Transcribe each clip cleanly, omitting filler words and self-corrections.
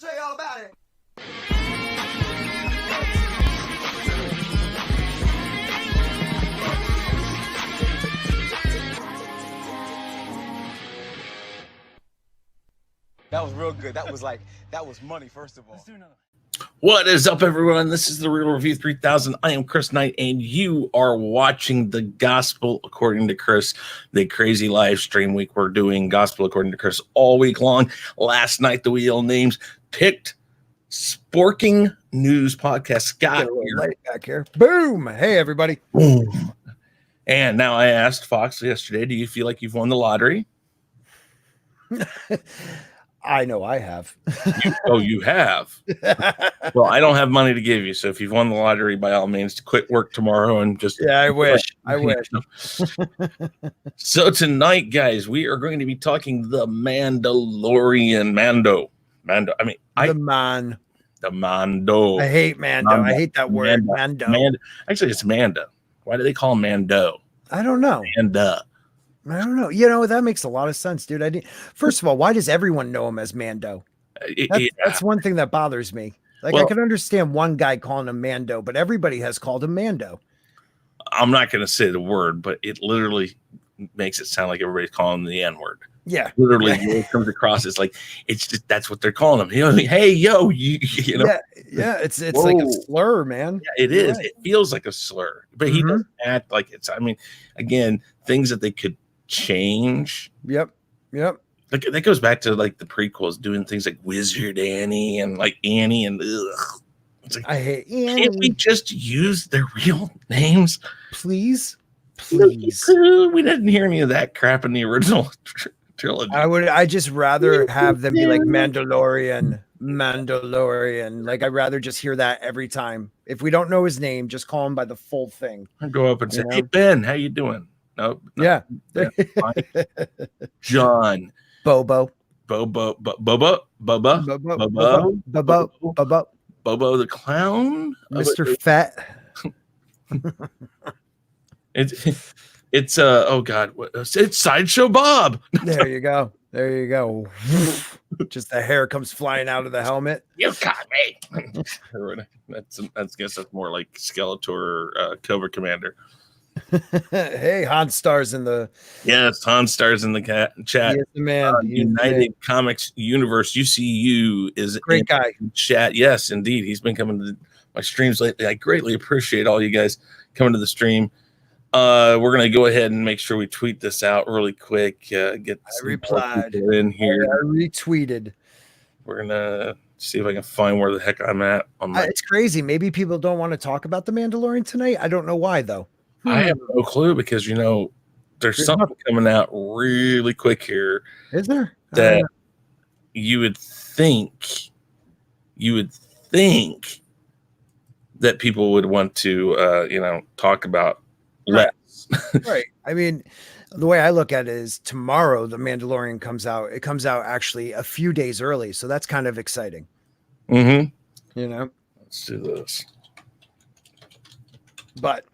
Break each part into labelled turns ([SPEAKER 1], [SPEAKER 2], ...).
[SPEAKER 1] tell you all about it. That was real good. That was money, first of all. Let's do another.
[SPEAKER 2] What is up, everyone? This is the Real Review 3000. I am Chris Knight, and you are watching the Gospel According to Chris, the crazy live stream week. We're doing Gospel According to Chris all week long. Last night, the Wheel Names picked Sporking News Podcast. Scott here.
[SPEAKER 3] Light back here. Boom. Hey, everybody.
[SPEAKER 2] Boom. And now I asked Fox yesterday, do you feel like you've won the lottery?
[SPEAKER 3] I know I have.
[SPEAKER 2] You have? Well, I don't have money to give you, so if you've won the lottery, by all means, quit work tomorrow and just...
[SPEAKER 3] Yeah, I wish.
[SPEAKER 2] So tonight, guys, we are going to be talking the Mandalorian. Mando. I mean,
[SPEAKER 3] the
[SPEAKER 2] Mando.
[SPEAKER 3] I hate Mando. I hate that word. Mando.
[SPEAKER 2] Actually, it's Manda. Why do they call him Mando?
[SPEAKER 3] I don't know.
[SPEAKER 2] Manda.
[SPEAKER 3] I don't know. You know, that makes a lot of sense, dude. First of all, why does everyone know him as Mando? That's one thing that bothers me. Like, I can understand one guy calling him Mando, but everybody has called him Mando.
[SPEAKER 2] I'm not going to say the word, but it literally makes it sound like everybody's calling him the N-word.
[SPEAKER 3] Yeah.
[SPEAKER 2] Literally, it comes across as like, it's just, that's what they're calling him. You know what I mean? Hey, yo, you know?
[SPEAKER 3] Yeah. It's like a slur, man.
[SPEAKER 2] Yeah, it is. Right. It feels like a slur, but he doesn't act like it's, I mean, again, things that they could change.
[SPEAKER 3] Yep.
[SPEAKER 2] Like, that goes back to like the prequels, doing things like Wizard Annie and like Annie and it's like,
[SPEAKER 3] I hate Annie.
[SPEAKER 2] Can't we just use their real names,
[SPEAKER 3] please?
[SPEAKER 2] We didn't hear any of that crap in the original trilogy.
[SPEAKER 3] I just rather have them be like Mandalorian. Like, I'd rather just hear that every time. If we don't know his name, just call him by the full thing.
[SPEAKER 2] I'd go up and say, "Hey Ben, how you doing?" Nope.
[SPEAKER 3] Yeah.
[SPEAKER 2] John.
[SPEAKER 3] Bobo
[SPEAKER 2] the clown.
[SPEAKER 3] Mr. Fat.
[SPEAKER 2] It's oh God, it's Sideshow Bob.
[SPEAKER 3] There you go. Just the hair comes flying out of the helmet.
[SPEAKER 2] You caught me. That's guess that's more like Skeletor, Cobra Commander.
[SPEAKER 3] Hey, Han Star's in the...
[SPEAKER 2] Yes, Han Star's in the chat.
[SPEAKER 3] He is the man.
[SPEAKER 2] United Comics Universe, UCU, is
[SPEAKER 3] great guy.
[SPEAKER 2] Chat. Yes, indeed. He's been coming to my streams lately. I greatly appreciate all you guys coming to the stream. We're going to go ahead and make sure we tweet this out really quick. I
[SPEAKER 3] replied
[SPEAKER 2] in here.
[SPEAKER 3] I retweeted.
[SPEAKER 2] We're going to see if I can find where the heck I'm at.
[SPEAKER 3] It's crazy. Maybe people don't want to talk about the Mandalorian tonight. I don't know why, though.
[SPEAKER 2] I have no clue because, you know, there's something coming out really quick here.
[SPEAKER 3] Is there?
[SPEAKER 2] That you would think that people would want to, talk about less.
[SPEAKER 3] Right. I mean, the way I look at it is tomorrow the Mandalorian comes out. It comes out actually a few days early. So that's kind of exciting.
[SPEAKER 2] Mm-hmm.
[SPEAKER 3] You know?
[SPEAKER 2] Let's do this.
[SPEAKER 3] But...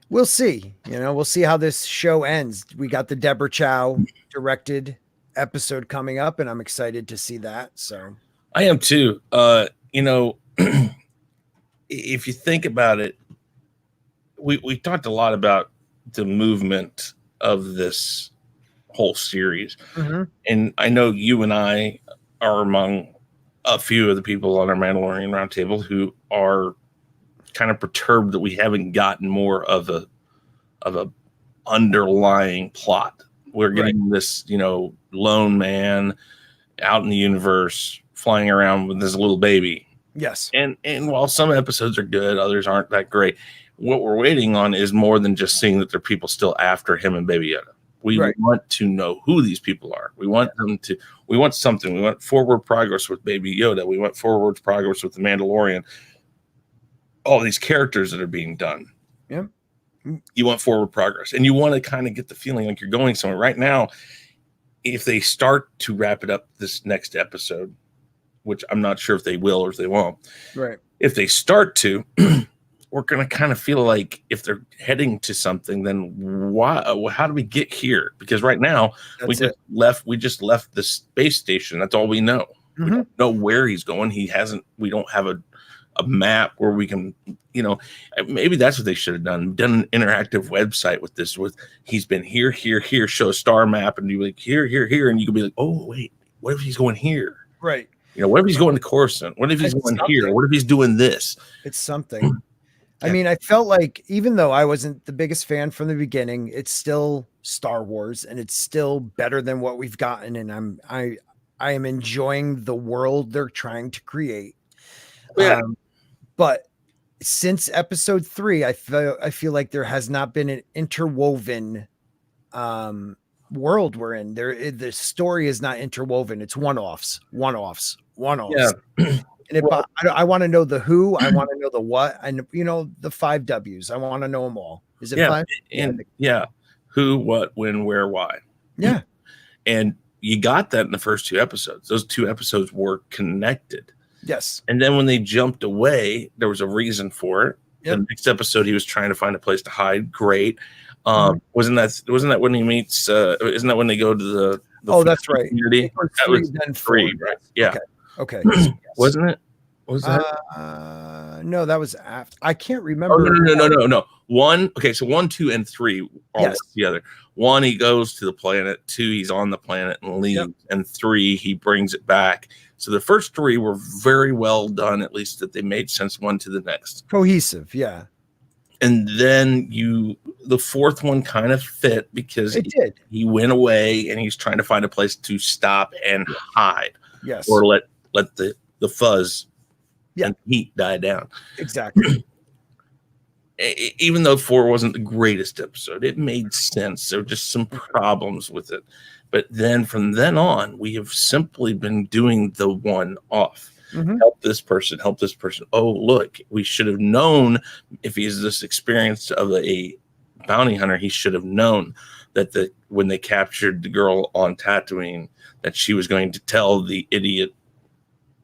[SPEAKER 3] we'll see. We'll see how this show ends. We got the Deborah Chow directed episode coming up, and I'm excited to see that. So
[SPEAKER 2] I am too. If you think about it, we talked a lot about the movement of this whole series, and I know you and I are among a few of the people on our Mandalorian Roundtable who are kind of perturbed that we haven't gotten more of a underlying plot. We're getting this, lone man out in the universe flying around with this little baby.
[SPEAKER 3] Yes.
[SPEAKER 2] And while some episodes are good, others aren't that great. What we're waiting on is more than just seeing that there are people still after him and Baby Yoda. We want to know who these people are. We want we want something. We want forward progress with Baby Yoda. We want forward progress with the Mandalorian. All these characters that are being done.
[SPEAKER 3] Yeah.
[SPEAKER 2] You want forward progress, and you want to kind of get the feeling like you're going somewhere. Right now, if they start to wrap it up this next episode, which I'm not sure if they will or if they won't.
[SPEAKER 3] Right.
[SPEAKER 2] If they start to, we're going to kind of feel like if they're heading to something, then why? How do we get here? Because right now we just left the space station. That's all we know. We don't know where he's going. We don't have a map where we can, maybe that's what they should have done an interactive website with this, with he's been here, show a star map, and you like here, and you could be like, oh wait, what if he's going here?
[SPEAKER 3] Right.
[SPEAKER 2] What if he's going to Coruscant? What if he's going here? What if he's doing this?
[SPEAKER 3] It's something. I mean, I felt like even though I wasn't the biggest fan from the beginning, it's still Star Wars and it's still better than what we've gotten. And I am enjoying the world they're trying to create.
[SPEAKER 2] Yeah.
[SPEAKER 3] But since episode 3, I feel like there has not been an interwoven world we're in. The story is not interwoven. It's one-offs. Yeah. And I want to know the who, I want to know the what, and the 5 W's. I want to know them all. Is it 5?
[SPEAKER 2] And who, what, when, where, why.
[SPEAKER 3] Yeah.
[SPEAKER 2] And you got that in the first 2 episodes. Those 2 episodes were connected.
[SPEAKER 3] Yes.
[SPEAKER 2] And then when they jumped away, there was a reason for it.
[SPEAKER 3] Yep.
[SPEAKER 2] The next episode, he was trying to find a place to hide. Great. Wasn't that when he meets? Isn't that when they go to the
[SPEAKER 3] that's right.
[SPEAKER 2] Community? That was then 3, right? Yeah.
[SPEAKER 3] Okay.
[SPEAKER 2] Yes. Wasn't it? Was that?
[SPEAKER 3] No, that was after. I can't remember.
[SPEAKER 2] Oh, no. 1. Okay, so 1, 2, and 3 all work together. 1, he goes to the planet. 2, he's on the planet and leaves. Yep. And 3, he brings it back. So the first 3 were very well done, at least that they made sense one to the next.
[SPEAKER 3] Cohesive, yeah.
[SPEAKER 2] And then the 4th one kind of fit because he went away and he's trying to find a place to stop and hide.
[SPEAKER 3] Yes.
[SPEAKER 2] Or let the fuzz and heat die down.
[SPEAKER 3] Exactly.
[SPEAKER 2] Even though 4 wasn't the greatest episode, it made sense. There were just some problems with it. But then from then on, we have simply been doing the one-off. Help this person. Oh, look, we should have known if he's this experienced of a bounty hunter, he should have known that when they captured the girl on Tatooine, that she was going to tell the idiot,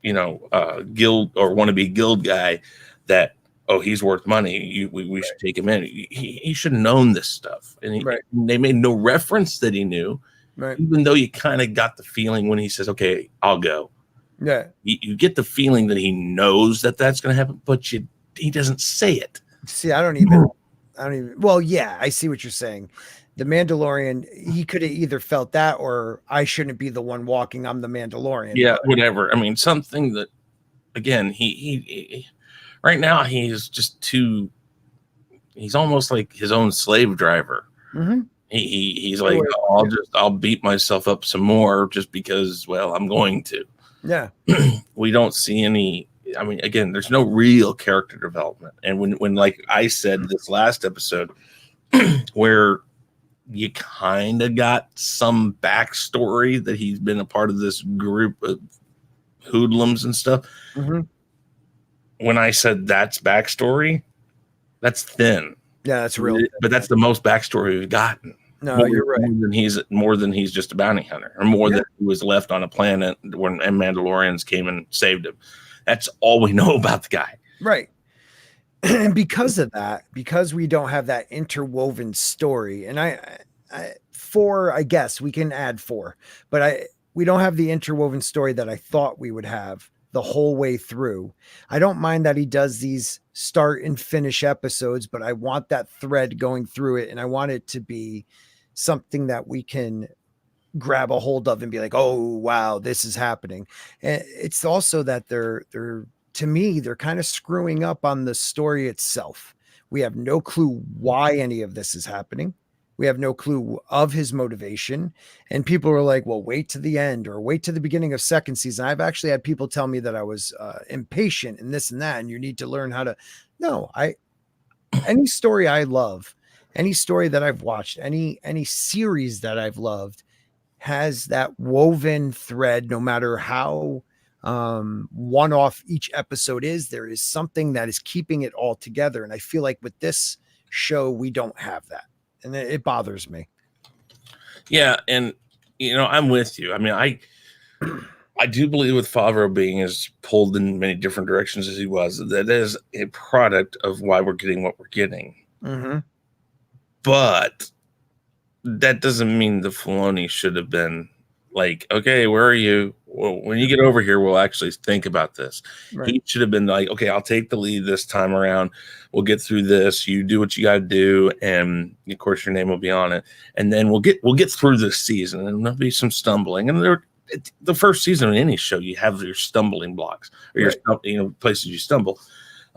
[SPEAKER 2] guild or wannabe guild guy that, oh, he's worth money. We should take him in. He should have known this stuff. And they made no reference that he knew, even though you kind of got the feeling when he says, okay, I'll go.
[SPEAKER 3] Yeah.
[SPEAKER 2] You get the feeling that he knows that that's going to happen, but he doesn't say it.
[SPEAKER 3] See, I don't even, well, yeah, I see what you're saying. The Mandalorian, he could have either felt that or I shouldn't be the one walking. I'm the Mandalorian.
[SPEAKER 2] Yeah, whatever. I mean, something that, again, he right now he's just he's almost like his own slave driver. He's like, I'll beat myself up some more just because, well, I'm going to.
[SPEAKER 3] Yeah.
[SPEAKER 2] We don't see any. I mean, again, there's no real character development. And when like I said this last episode, where you kind of got some backstory that he's been a part of this group of hoodlums and stuff. When I said that's backstory, that's thin.
[SPEAKER 3] Yeah, that's real.
[SPEAKER 2] But that's the most backstory we've gotten.
[SPEAKER 3] No, you're right.
[SPEAKER 2] More than he's just a bounty hunter, or more than he was left on a planet when Mandalorians came and saved him. That's all we know about the guy.
[SPEAKER 3] Right. And because of that, because we don't have that interwoven story, and I 4, I guess we can add 4, but we don't have the interwoven story that I thought we would have the whole way through. I don't mind that he does these start and finish episodes, but I want that thread going through it, and I want it to be something that we can grab a hold of and be like, oh wow, this is happening. And it's also that they're to me, they're kind of screwing up on the story itself. We have no clue why any of this is happening. We have no clue of his motivation. And people are like, well, wait to the end or wait to the beginning of 2nd season. I've actually had people tell me that I was impatient and this and that, and you need to learn how to. No, any story I love, any story that I've watched, any series that I've loved has that woven thread. No matter how one-off each episode is, there is something that is keeping it all together. And I feel like with this show, we don't have that. And it bothers me. Yeah.
[SPEAKER 2] And, I'm with you. I mean, I do believe with Favreau being as pulled in many different directions as he was, that is a product of why we're getting what we're getting. But that doesn't mean the Filoni should have been like, okay, where are you? Well, when you get over here, we'll actually think about this.
[SPEAKER 3] Right.
[SPEAKER 2] He should have been like, okay, I'll take the lead this time around. We'll get through this. You do what you got to do, and of course, your name will be on it. And then we'll get through this season, and there'll be some stumbling. And the first season of any show, you have your stumbling blocks or your places you stumble.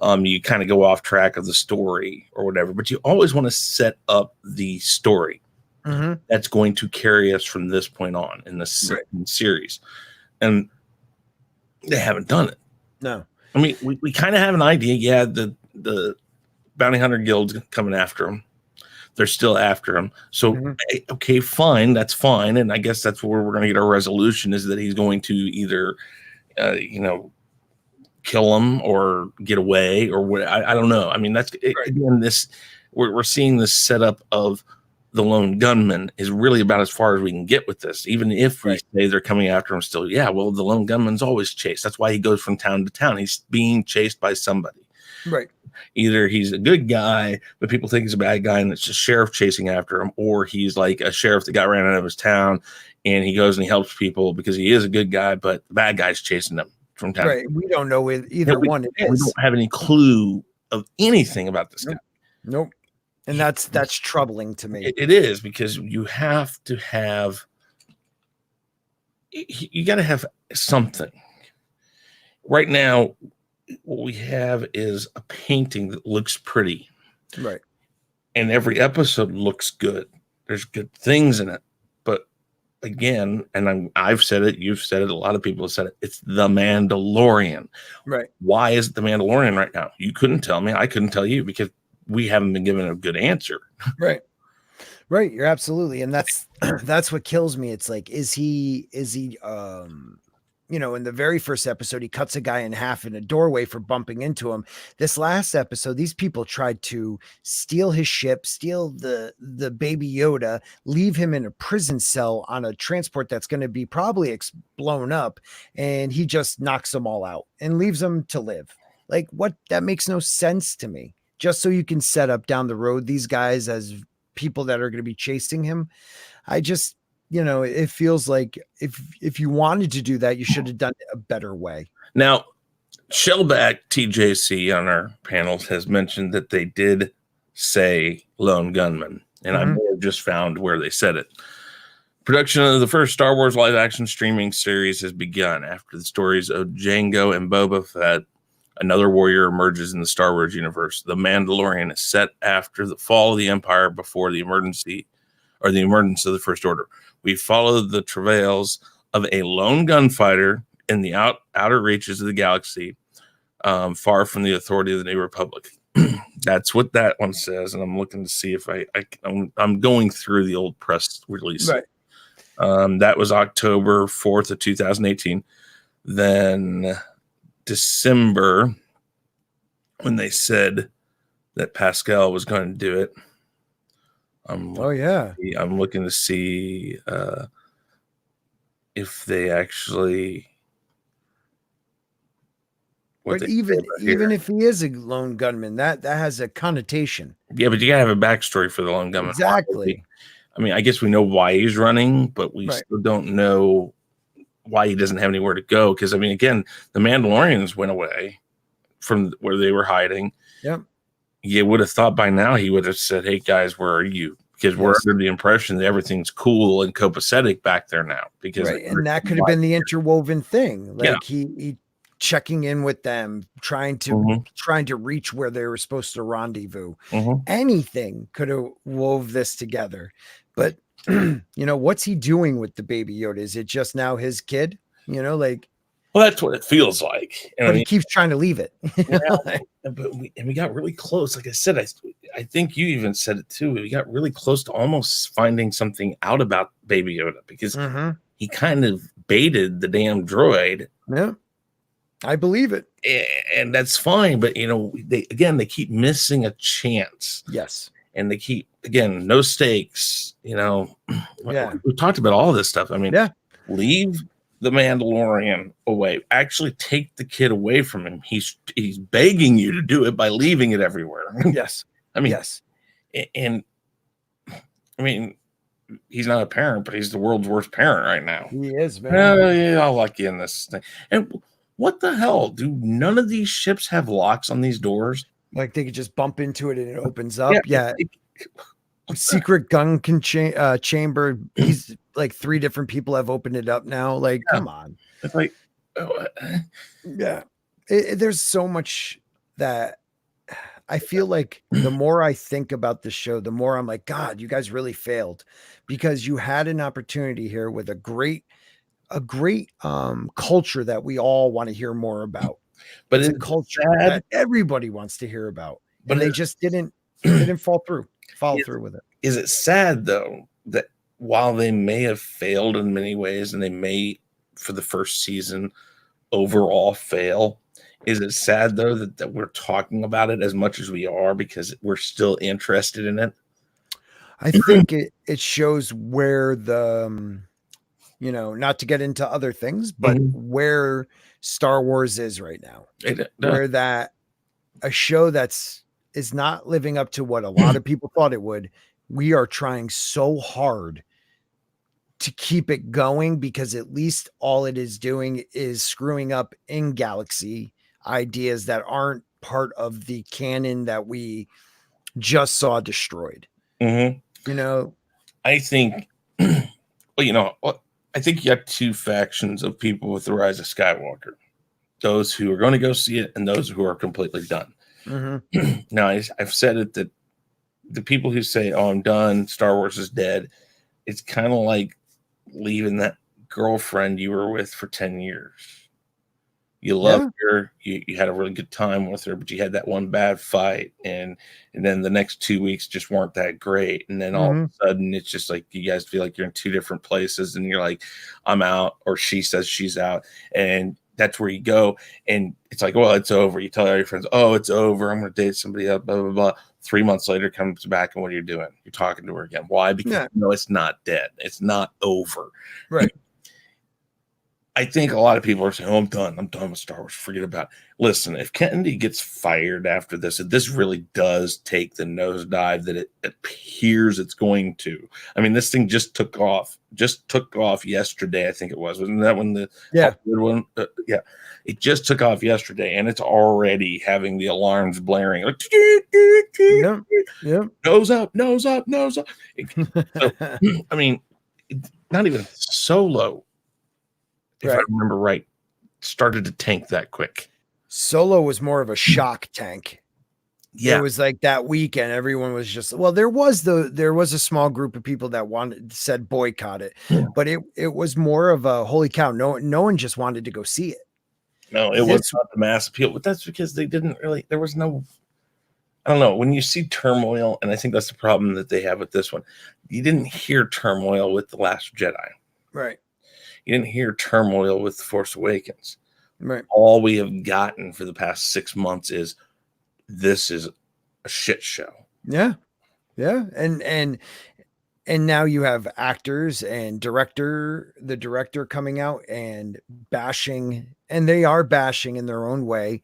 [SPEAKER 2] You kind of go off track of the story or whatever, but you always want to set up the story that's going to carry us from this point on in the series. And they haven't done it. No. I mean, we kind of have an idea. Yeah, the Bounty Hunter Guild's coming after him. They're still after him. So, okay, fine. That's fine. And I guess that's where we're going to get our resolution, is that he's going to either, kill him or get away or what. I don't know. I mean, that's again, we're seeing this setup of the lone gunman is really about as far as we can get with this. Even if we say they're coming after him still, yeah, well, the lone gunman's always chased. That's why he goes from town to town. He's being chased by somebody. Right. Either he's a good guy, but people think he's a bad guy and it's just sheriff chasing after him, or he's like a sheriff that got ran out of his town and he goes and he helps people because he is a good guy, but the bad guy's chasing him from town. Right.
[SPEAKER 3] We don't know either one it is.
[SPEAKER 2] We don't have any clue of anything about this guy.
[SPEAKER 3] Nope. And that's troubling to me.
[SPEAKER 2] It is, because you have to have, you got to have something. Right now, what we have is a painting that looks pretty.
[SPEAKER 3] Right.
[SPEAKER 2] And every episode looks good. There's good things in it. But again, and I've said it, you've said it, a lot of people have said it, it's the Mandalorian. Right. Why is it the Mandalorian right now? You couldn't tell me. I couldn't tell you, because we haven't been given a good answer.
[SPEAKER 3] Right. You're absolutely. And that's what kills me. It's like, is he in the very first episode, he cuts a guy in half in a doorway for bumping into him. This last episode, these people tried to steal his ship, steal the baby Yoda, leave him in a prison cell on a transport that's going to be probably blown up. And he just knocks them all out and leaves them to live. Like, what? That makes no sense to me. Just so you can set up down the road these guys as people that are going to be chasing him. I just, it feels like if you wanted to do that, you should have done it a better way.
[SPEAKER 2] Now, Shellback TJC on our panels has mentioned that they did say lone gunman, and I may have just found where they said it. Production of the first Star Wars live action streaming series has begun after the stories of Jango and Boba Fett. Another warrior emerges in the Star Wars universe. The Mandalorian is set after the fall of the Empire, before the emergence of the First Order. We follow the travails of a lone gunfighter in the outer reaches of the galaxy, far from the authority of the New Republic. That's what that one says, and I'm looking to see if I'm going through the old press release. Right. That was October 4th of 2018. Then December, when they said that Pascal was going to do it. I'm looking to see if they actually.
[SPEAKER 3] But even if he is a lone gunman, that has a connotation.
[SPEAKER 2] Yeah, but you gotta have a backstory for the lone gunman.
[SPEAKER 3] Exactly.
[SPEAKER 2] I mean, I guess we know why he's running, but we still don't know why he doesn't have anywhere to go. Because I mean, again, the Mandalorians went away from where they were hiding.
[SPEAKER 3] Yep.
[SPEAKER 2] You would have thought by now he would have said, "Hey guys, where are you?" Because we're under the impression that everything's cool and copacetic back there now. Because
[SPEAKER 3] and that could have been the interwoven thing. Like he checking in with them, trying to reach where they were supposed to rendezvous. Anything could have wove this together. But what's he doing with the baby Yoda? Is it just now his kid? Well,
[SPEAKER 2] that's what it feels like.
[SPEAKER 3] But he keeps trying to leave it.
[SPEAKER 2] But we got really close. Like I said, I think you even said it too. We got really close to almost finding something out about Baby Yoda, because he kind of baited the damn droid.
[SPEAKER 3] Yeah, I believe it.
[SPEAKER 2] And that's fine. But, they keep missing a chance.
[SPEAKER 3] Yes.
[SPEAKER 2] And they keep, again, no stakes. We talked about all this stuff. I mean, leave the Mandalorian away. Actually take the kid away from him. He's begging you to do it by leaving it everywhere.
[SPEAKER 3] Yes.
[SPEAKER 2] I mean, yes. And I mean, he's not a parent, but he's the world's worst parent right now.
[SPEAKER 3] He is, man.
[SPEAKER 2] Yeah, I'll lock you in this thing. And what the hell? Do none of these ships have locks on these doors?
[SPEAKER 3] Like they could just bump into it and it opens up. Yeah.
[SPEAKER 2] Like,
[SPEAKER 3] secret gun chamber. He's like 3 different people have opened it up now. Like, come on.
[SPEAKER 2] It's like,
[SPEAKER 3] yeah. There's so much that I feel like the more I think about the show, the more I'm like, God, you guys really failed, because you had an opportunity here with a great culture that we all want to hear more about. But it's a culture that everybody wants to hear about, but they just didn't follow through with it.
[SPEAKER 2] Is it sad though that while they may have failed in many ways, and they may for the first season overall fail, is it sad though that we're talking about it as much as we are because we're still interested in it?
[SPEAKER 3] I think it shows where the not to get into other things, but where Star Wars is right now. Where that a show is not living up to what a lot of people thought it would. We are trying so hard to keep it going, because at least all it is doing is screwing up in galaxy ideas that aren't part of the canon that we just saw destroyed.
[SPEAKER 2] I think, I think you got 2 factions of people with the Rise of Skywalker: those who are going to go see it and those who are completely done. Now, I've said it, that the people who say, "Oh, I'm done, Star Wars is dead," it's kind of like leaving that girlfriend you were with for 10 years. You loved her, you had a really good time with her, but you had that one bad fight, and then the next 2 weeks just weren't that great, and then all of a sudden it's just like you guys feel like you're in 2 different places, and you're like, I'm out, or she says she's out, and that's where you go, and it's like, well, it's over. You tell all your friends, oh, it's over, I'm going to date somebody else, blah, blah, blah. 3 months later comes back, and what are you doing? You're talking to her again. Why? Because it's not dead. It's not over.
[SPEAKER 3] Right.
[SPEAKER 2] I think a lot of people are saying, oh, I'm done with Star Wars. Forget about it. Listen, if Kennedy gets fired after this, if this really does take the nosedive that it appears it's going to. I mean, this thing just took off yesterday, I think it was. Wasn't that when the one? It just took off yesterday, and it's already having the alarms blaring. Like, nose up. So, I mean, not even Solo, if I remember right, started to tank that quick.
[SPEAKER 3] Solo was more of a shock tank.
[SPEAKER 2] Yeah.
[SPEAKER 3] It was like that weekend, everyone was just, well, there was a small group of people that said boycott it, but it was more of a holy cow. No one just wanted to go see it.
[SPEAKER 2] No, it was not the mass appeal, but that's because they didn't really, there was no, I don't know, when you see turmoil, and I think that's the problem that they have with this one, you didn't hear turmoil with The Last Jedi.
[SPEAKER 3] Right.
[SPEAKER 2] You didn't hear turmoil with The Force Awakens.
[SPEAKER 3] Right.
[SPEAKER 2] All we have gotten for the past 6 months is this is a shit show.
[SPEAKER 3] Yeah. Yeah. And now you have actors and the director coming out and bashing, and they are bashing in their own way,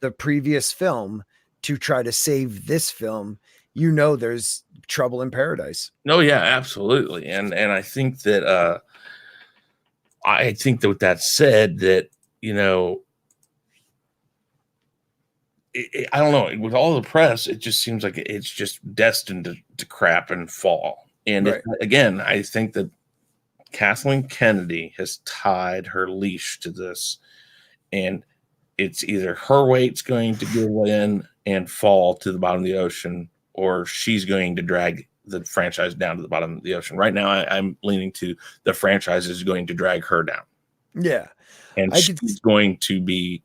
[SPEAKER 3] the previous film to try to save this film. There's trouble in paradise.
[SPEAKER 2] No, yeah, absolutely. And I think that with that said, that, I don't know, with all the press, it just seems like it's just destined to crap and fall. And again, I think that Kathleen Kennedy has tied her leash to this, and it's either her weight's going to go in and fall to the bottom of the ocean, or she's going to drag the franchise down to the bottom of the ocean. Right now, I'm leaning to the franchise is going to drag her down.
[SPEAKER 3] Yeah.
[SPEAKER 2] And she's going to be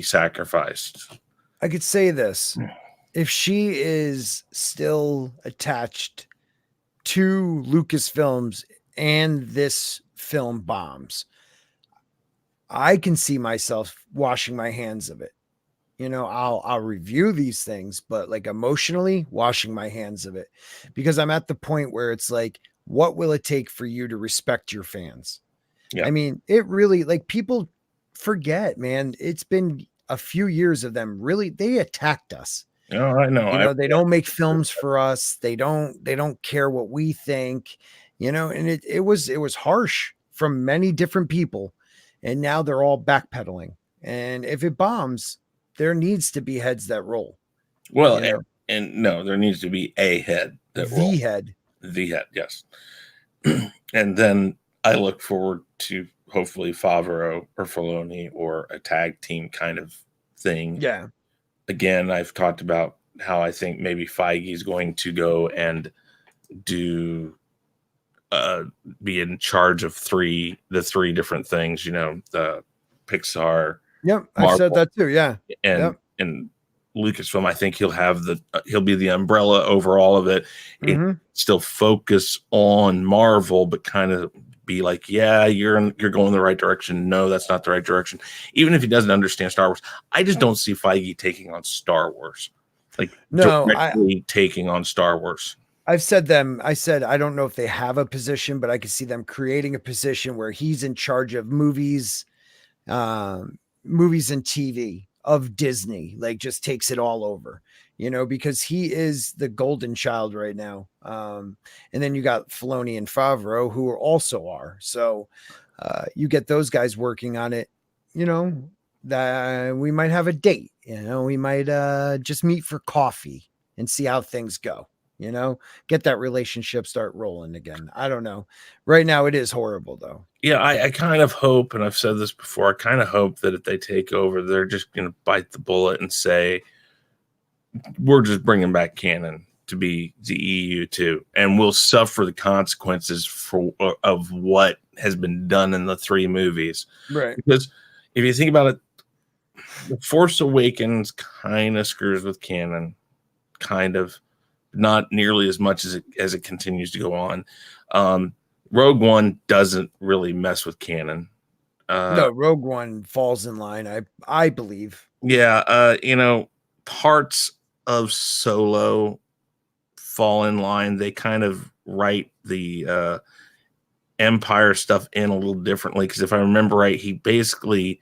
[SPEAKER 2] sacrificed.
[SPEAKER 3] I could say this. If she is still attached to Lucasfilms and this film bombs, I can see myself washing my hands of it. I'll review these things, but like emotionally washing my hands of it, because I'm at the point where it's like, what will it take for you to respect your fans? Yeah. I mean, it really, like, people forget, man, it's been a few years of them really, they attacked us.
[SPEAKER 2] Oh, I know.
[SPEAKER 3] You know, they don't make films for us. They don't care what we think, you know, and it was harsh from many different people. And now they're all backpedaling. And if it bombs, there needs to be heads that roll.
[SPEAKER 2] Well,
[SPEAKER 3] you know?
[SPEAKER 2] and no, there needs to be a head that
[SPEAKER 3] the
[SPEAKER 2] rolls.
[SPEAKER 3] head.
[SPEAKER 2] The head, yes. And then I look forward to hopefully Favreau or Filoni or a tag team kind of thing.
[SPEAKER 3] Yeah.
[SPEAKER 2] Again, I've talked about how I think maybe Feige's going to go and do be in charge of the three different things, you know, the Pixar.
[SPEAKER 3] Yep,
[SPEAKER 2] Marvel,
[SPEAKER 3] I've said that too. Yeah.
[SPEAKER 2] And Lucasfilm, I think he'll be the umbrella over all of it.
[SPEAKER 3] Mm-hmm.
[SPEAKER 2] Still focus on Marvel, but kind of be like, yeah, you're going the right direction. No, that's not the right direction. Even if he doesn't understand Star Wars, I just don't see Feige taking on Star Wars, like directly taking on Star Wars.
[SPEAKER 3] I said I don't know if they have a position, but I could see them creating a position where he's in charge of movies and TV of Disney, like just takes it all over, you know, because he is the golden child right now. And then you got Filoni and Favreau, who also are. So you get those guys working on it, you know, that we might have a date, you know, we might just meet for coffee and see how things go. You know, get that relationship start rolling again. I don't know. Right now, it is horrible, though.
[SPEAKER 2] Yeah, I kind of hope, and I've said this before, I kind of hope that if they take over, they're just going to bite the bullet and say, we're just bringing back canon to be the EU too, and we'll suffer the consequences of what has been done in the three movies.
[SPEAKER 3] Right.
[SPEAKER 2] Because if you think about it, The Force Awakens kind of screws with canon, kind of. Not nearly as much as it continues to go on. Rogue One doesn't really mess with canon.
[SPEAKER 3] No, Rogue One falls in line, I believe.
[SPEAKER 2] Yeah, you know, parts of Solo fall in line. They kind of write the Empire stuff in a little differently, because if I remember right, he basically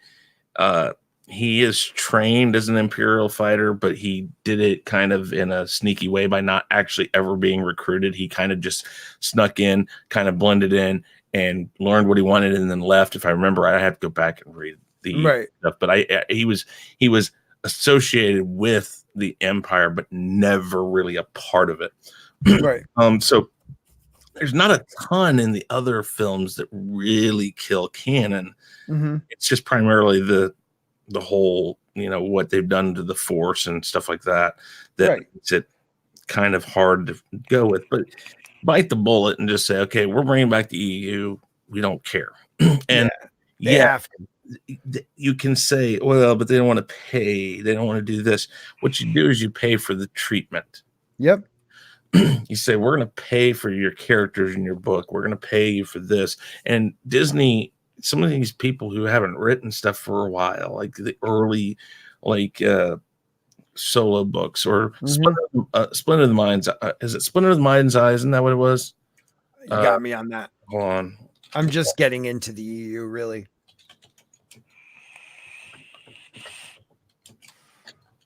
[SPEAKER 2] he is trained as an Imperial fighter, but he did it kind of in a sneaky way by not actually ever being recruited. He kind of just snuck in, kind of blended in, and learned what he wanted, and then left. If I remember right, I have to go back and read the stuff. But he was associated with the Empire, but never really a part of it.
[SPEAKER 3] Right.
[SPEAKER 2] So there's not a ton in the other films that really kill canon.
[SPEAKER 3] Mm-hmm.
[SPEAKER 2] It's just primarily the whole, you know, what they've done to the Force and stuff like that makes it kind of hard to go with. But bite the bullet and just say, okay, we're bringing back the EU. We don't care. And you can say, well, but they don't want to pay. They don't want to do this. What you do is you pay for the treatment.
[SPEAKER 3] Yep.
[SPEAKER 2] You say, we're going to pay for your characters in your book. We're going to pay you for this. And Disney, some of these people who haven't written stuff for a while, like the early, Solo books or Splinter of the Mind's. Is it Splinter of the Mind's Eye? Isn't that what it was?
[SPEAKER 3] You got me on that.
[SPEAKER 2] Hold on.
[SPEAKER 3] I'm just getting into the EU, really.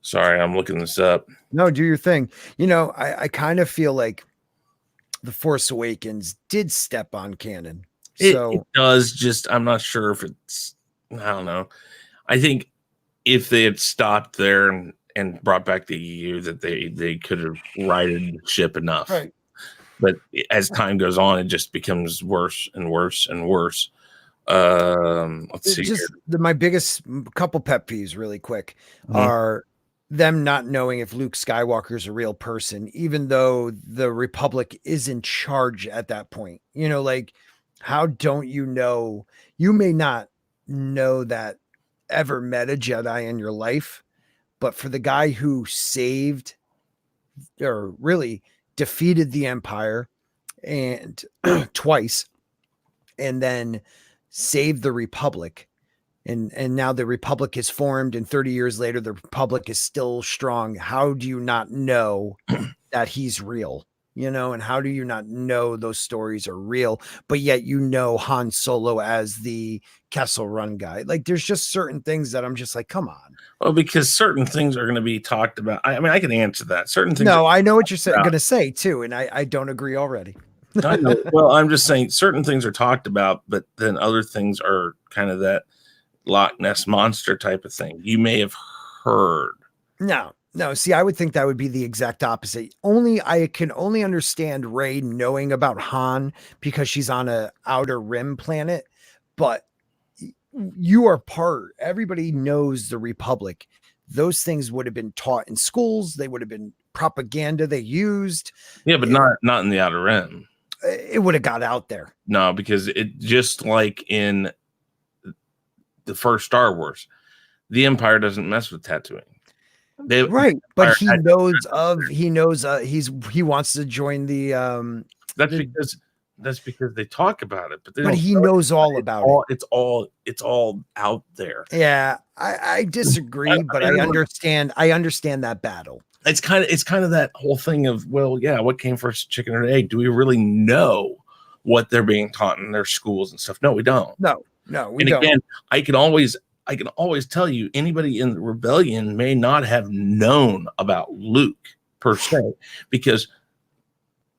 [SPEAKER 2] Sorry, I'm looking this up.
[SPEAKER 3] No, do your thing. You know, I kind of feel like The Force Awakens did step on canon.
[SPEAKER 2] It does. Just, I'm not sure if it's, I don't know. I think if they had stopped there and brought back the EU, that they could have righted the ship enough.
[SPEAKER 3] Right.
[SPEAKER 2] But as time goes on, it just becomes worse and worse and worse. Let's see.
[SPEAKER 3] My biggest couple pet peeves, really quick, are them not knowing if Luke Skywalker is a real person, even though the Republic is in charge at that point. You know, like, how don't you know? You may not know that ever met a Jedi in your life, but for the guy who saved or really defeated the Empire and twice, and then saved the Republic, and now the Republic is formed, and 30 years later, the Republic is still strong. How do you not know that he's real? and how do you not know those stories are real, but yet Han Solo as the Kessel Run guy? Like, there's just certain things that I'm just like, come on.
[SPEAKER 2] Well, because certain things are going to be talked about. I mean, I can answer that. Certain things.
[SPEAKER 3] No, I know what you're going to say too, and I don't agree already.
[SPEAKER 2] I know. Well, I'm just saying certain things are talked about, but then other things are kind of that Loch Ness monster type of thing. You may have heard.
[SPEAKER 3] No. See, I would think that would be the exact opposite. I can only understand Rey knowing about Han because she's on a outer rim planet, but everybody knows the Republic. Those things would have been taught in schools. They would have been propaganda they used.
[SPEAKER 2] Yeah, but not in the outer rim.
[SPEAKER 3] It would have got out there.
[SPEAKER 2] No, because it just like in the first Star Wars, the Empire doesn't mess with tattooing.
[SPEAKER 3] Right, but he wants to join the
[SPEAKER 2] that's because they talk about it, but
[SPEAKER 3] he knows all about it.
[SPEAKER 2] It's all out there.
[SPEAKER 3] Yeah, I disagree, but I understand that battle.
[SPEAKER 2] It's kind of that whole thing of, well, yeah, what came first, chicken or egg? Do we really know what they're being taught in their schools and stuff? No, we don't.
[SPEAKER 3] No, we don't.
[SPEAKER 2] Again, I can always tell you, anybody in the rebellion may not have known about Luke per se, because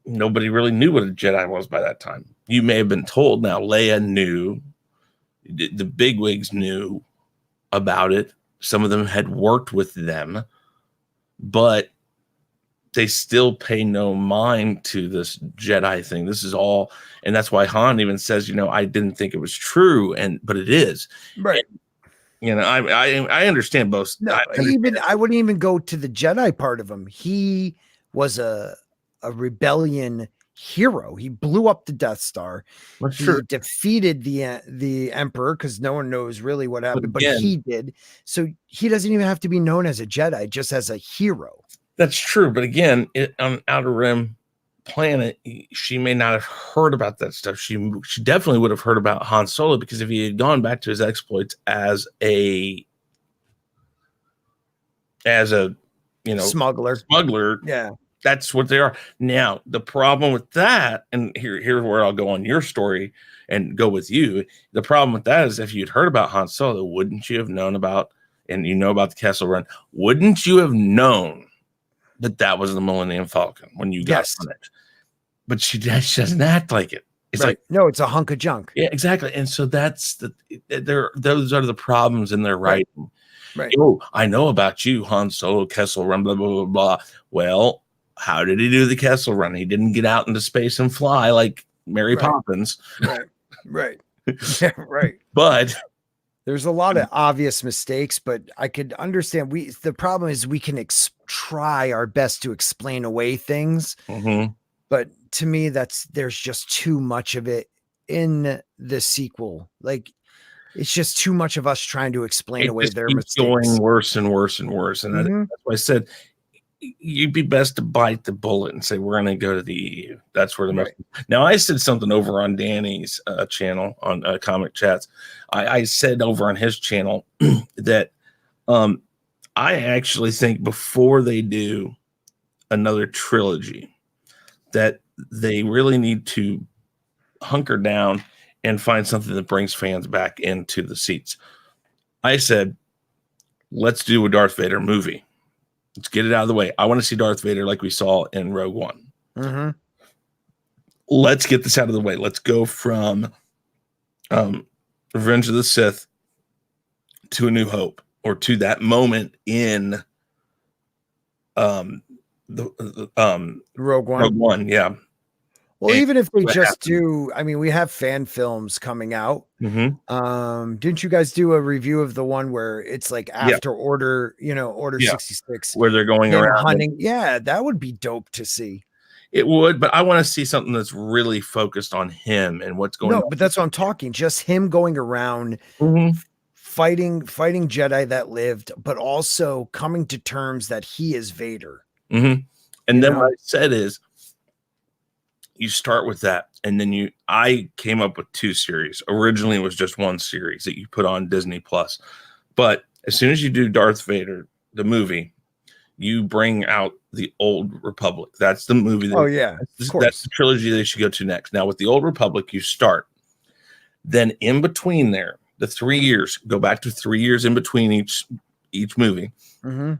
[SPEAKER 2] nobody really knew what a Jedi was by that time. You may have been told. Now, Leia knew, the bigwigs knew about it. Some of them had worked with them, but they still pay no mind to this Jedi thing. This is all, and that's why Han even says, I didn't think it was true, but it is.
[SPEAKER 3] Right.
[SPEAKER 2] And, I understand both.
[SPEAKER 3] No, I wouldn't even go to the Jedi part of him. He was a rebellion hero. He blew up the Death Star.
[SPEAKER 2] That's
[SPEAKER 3] he
[SPEAKER 2] true.
[SPEAKER 3] Defeated the Emperor, because no one knows really what happened, but he did. So he doesn't even have to be known as a Jedi, just as a hero.
[SPEAKER 2] That's true. But again, on Outer Rim planet, she may not have heard about that stuff. She definitely would have heard about Han Solo, because if he had gone back to his exploits as a smuggler,
[SPEAKER 3] yeah,
[SPEAKER 2] that's what they are. Now, the problem with that, and here's where I'll go on your story and go with you. The problem with that is, if you'd heard about Han Solo, wouldn't you have known about, and about the Kessel Run, wouldn't you have known that was the Millennium Falcon when you got on it? But she doesn't act like it. It's
[SPEAKER 3] right. No, it's a hunk of junk.
[SPEAKER 2] Yeah, exactly. And so those are the problems in their writing.
[SPEAKER 3] Right.
[SPEAKER 2] Oh, I know about you, Han Solo, Kessel Run, blah, blah, blah, blah. Well, how did he do the Kessel Run? He didn't get out into space and fly like Mary Poppins.
[SPEAKER 3] Right. Right.
[SPEAKER 2] But
[SPEAKER 3] there's a lot of obvious mistakes, but I could understand. The problem is we can try our best to explain away things.
[SPEAKER 2] Mm-hmm.
[SPEAKER 3] But to me, there's just too much of it in the sequel. Like, it's just too much of us trying to explain away their mistakes.
[SPEAKER 2] Going worse and worse and worse. And that's why I said you'd be best to bite the bullet and say, we're going to go to the EU. That's where the most. Now, I said something over on Danny's channel on Comic Chats. I said over on his channel that I actually think before they do another trilogy, that they really need to hunker down and find something that brings fans back into the seats. I said, let's do a Darth Vader movie. Let's get it out of the way. I want to see Darth Vader like we saw in Rogue One.
[SPEAKER 3] Mm-hmm.
[SPEAKER 2] Let's get this out of the way. Let's go from Revenge of the Sith to A New Hope, or to that moment in
[SPEAKER 3] Rogue One.
[SPEAKER 2] Rogue One, yeah.
[SPEAKER 3] Well, even if they just do, I mean, we have fan films coming out.
[SPEAKER 2] Mm-hmm.
[SPEAKER 3] Didn't you guys do a review of the one where it's like after Order 66,
[SPEAKER 2] where they're going around
[SPEAKER 3] hunting? Yeah, that would be dope to see.
[SPEAKER 2] It would, but I want to see something that's really focused on him and what's going on.
[SPEAKER 3] No, but that's what I'm talking. Just him going around fighting Jedi that lived, but also coming to terms that he is Vader.
[SPEAKER 2] Mm-hmm. And then what I said is, you start with that, and then I came up with 2 series. Originally, it was just 1 series that you put on Disney Plus. But as soon as you do Darth Vader, the movie, you bring out the Old Republic. That's the movie.
[SPEAKER 3] Oh yeah, of course.
[SPEAKER 2] That's the trilogy they should go to next. Now with the Old Republic, you start. Then in between there, the 3 years, go back to 3 years in between each movie.
[SPEAKER 3] Mm-hmm.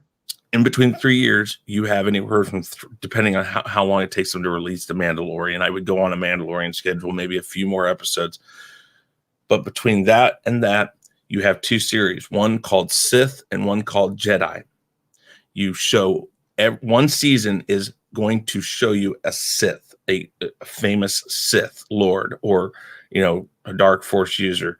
[SPEAKER 2] In between 3 years, you have anywhere from, depending on how long it takes them to release The Mandalorian. I would go on a Mandalorian schedule, maybe a few more episodes. But between that and that, you have 2 series, one called Sith and one called Jedi. You show, one season is going to show you a Sith, a famous Sith Lord, or, a dark force user.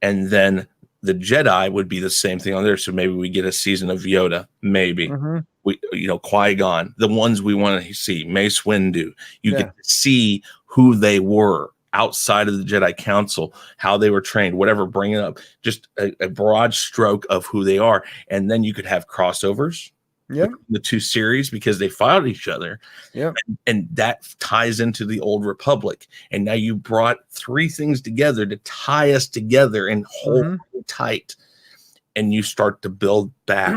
[SPEAKER 2] And then the Jedi would be the same thing on there. So maybe we get a season of Yoda, maybe.
[SPEAKER 3] Mm-hmm.
[SPEAKER 2] Qui-Gon, the ones we want to see, Mace Windu. You get to see who they were outside of the Jedi Council, how they were trained, whatever, bring it up, just a broad stroke of who they are. And then you could have crossovers.
[SPEAKER 3] Yeah,
[SPEAKER 2] the 2 series, because they fought each other.
[SPEAKER 3] Yeah,
[SPEAKER 2] and that ties into the Old Republic. And now you brought 3 things together to tie us together and hold tight. And you start to build back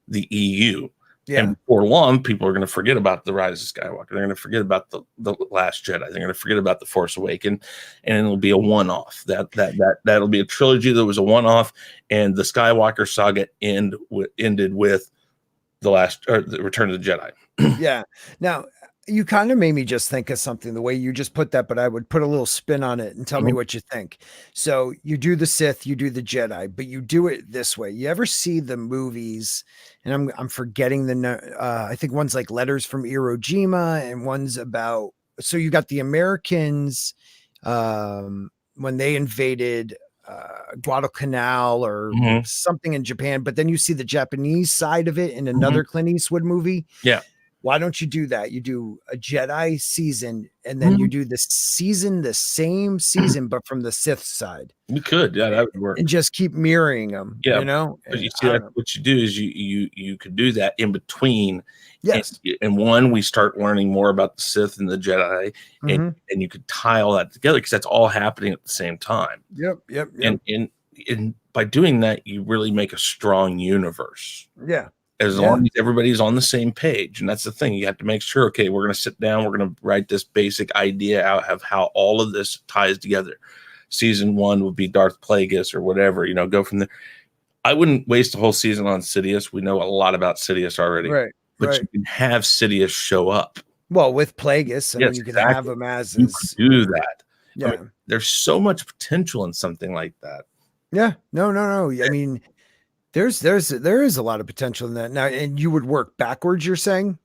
[SPEAKER 2] the EU.
[SPEAKER 3] Yeah.
[SPEAKER 2] And before long, people are going to forget about the Rise of Skywalker. They're going to forget about the Last Jedi. They're going to forget about the Force Awakens, and it'll be a one-off. That'll be a trilogy that was a one-off. And the Skywalker saga ended with the Return of the Jedi.
[SPEAKER 3] Yeah. Now you kind of made me just think of something the way you just put that, but I would put a little spin on it and tell me what you think. So you do the Sith, you do the Jedi, but you do it this way. You ever see the movies? And I'm forgetting I think one's like Letters from Iwo Jima, and one's about. So you got the Americans when they invaded Guadalcanal or something in Japan, but then you see the Japanese side of it in another Clint Eastwood movie.
[SPEAKER 2] Yeah.
[SPEAKER 3] Why don't you do that? You do a Jedi season, and then you do the same season, but from the Sith side.
[SPEAKER 2] You could, yeah, that would work.
[SPEAKER 3] And just keep mirroring them,
[SPEAKER 2] But you see, what you do is you could do that in between.
[SPEAKER 3] Yes.
[SPEAKER 2] And one, we start learning more about the Sith and the Jedi, and you could tie all that together because that's all happening at the same time.
[SPEAKER 3] Yep.
[SPEAKER 2] And by doing that, you really make a strong universe.
[SPEAKER 3] Yeah.
[SPEAKER 2] As long as everybody's on the same page. And that's the thing. You have to make sure, okay, we're going to sit down. We're going to write this basic idea out of how all of this ties together. Season 1 would be Darth Plagueis or whatever, go from there. I wouldn't waste a whole season on Sidious. We know a lot about Sidious already.
[SPEAKER 3] Right.
[SPEAKER 2] But you can have Sidious show up.
[SPEAKER 3] Well, with Plagueis, I mean, you can have him as
[SPEAKER 2] you could do that.
[SPEAKER 3] Yeah.
[SPEAKER 2] I mean, there's so much potential in something like that.
[SPEAKER 3] Yeah. No. I mean, there is a lot of potential in that now, and you would work backwards. You're saying?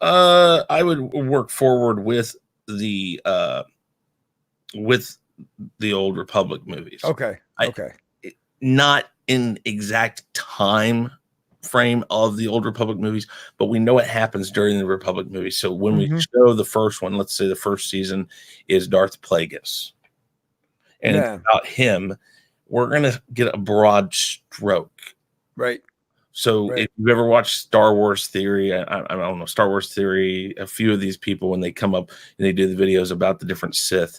[SPEAKER 2] I would work forward with the Old Republic movies.
[SPEAKER 3] Okay.
[SPEAKER 2] Not in exact time frame of the Old Republic movies, but we know what happens during the Republic movies. So when we show the first one, let's say the first season is Darth Plagueis, and it's about him. We're going to get a broad stroke.
[SPEAKER 3] Right.
[SPEAKER 2] So if you've ever watched Star Wars Theory, I don't know, Star Wars Theory, a few of these people, when they come up and they do the videos about the different Sith,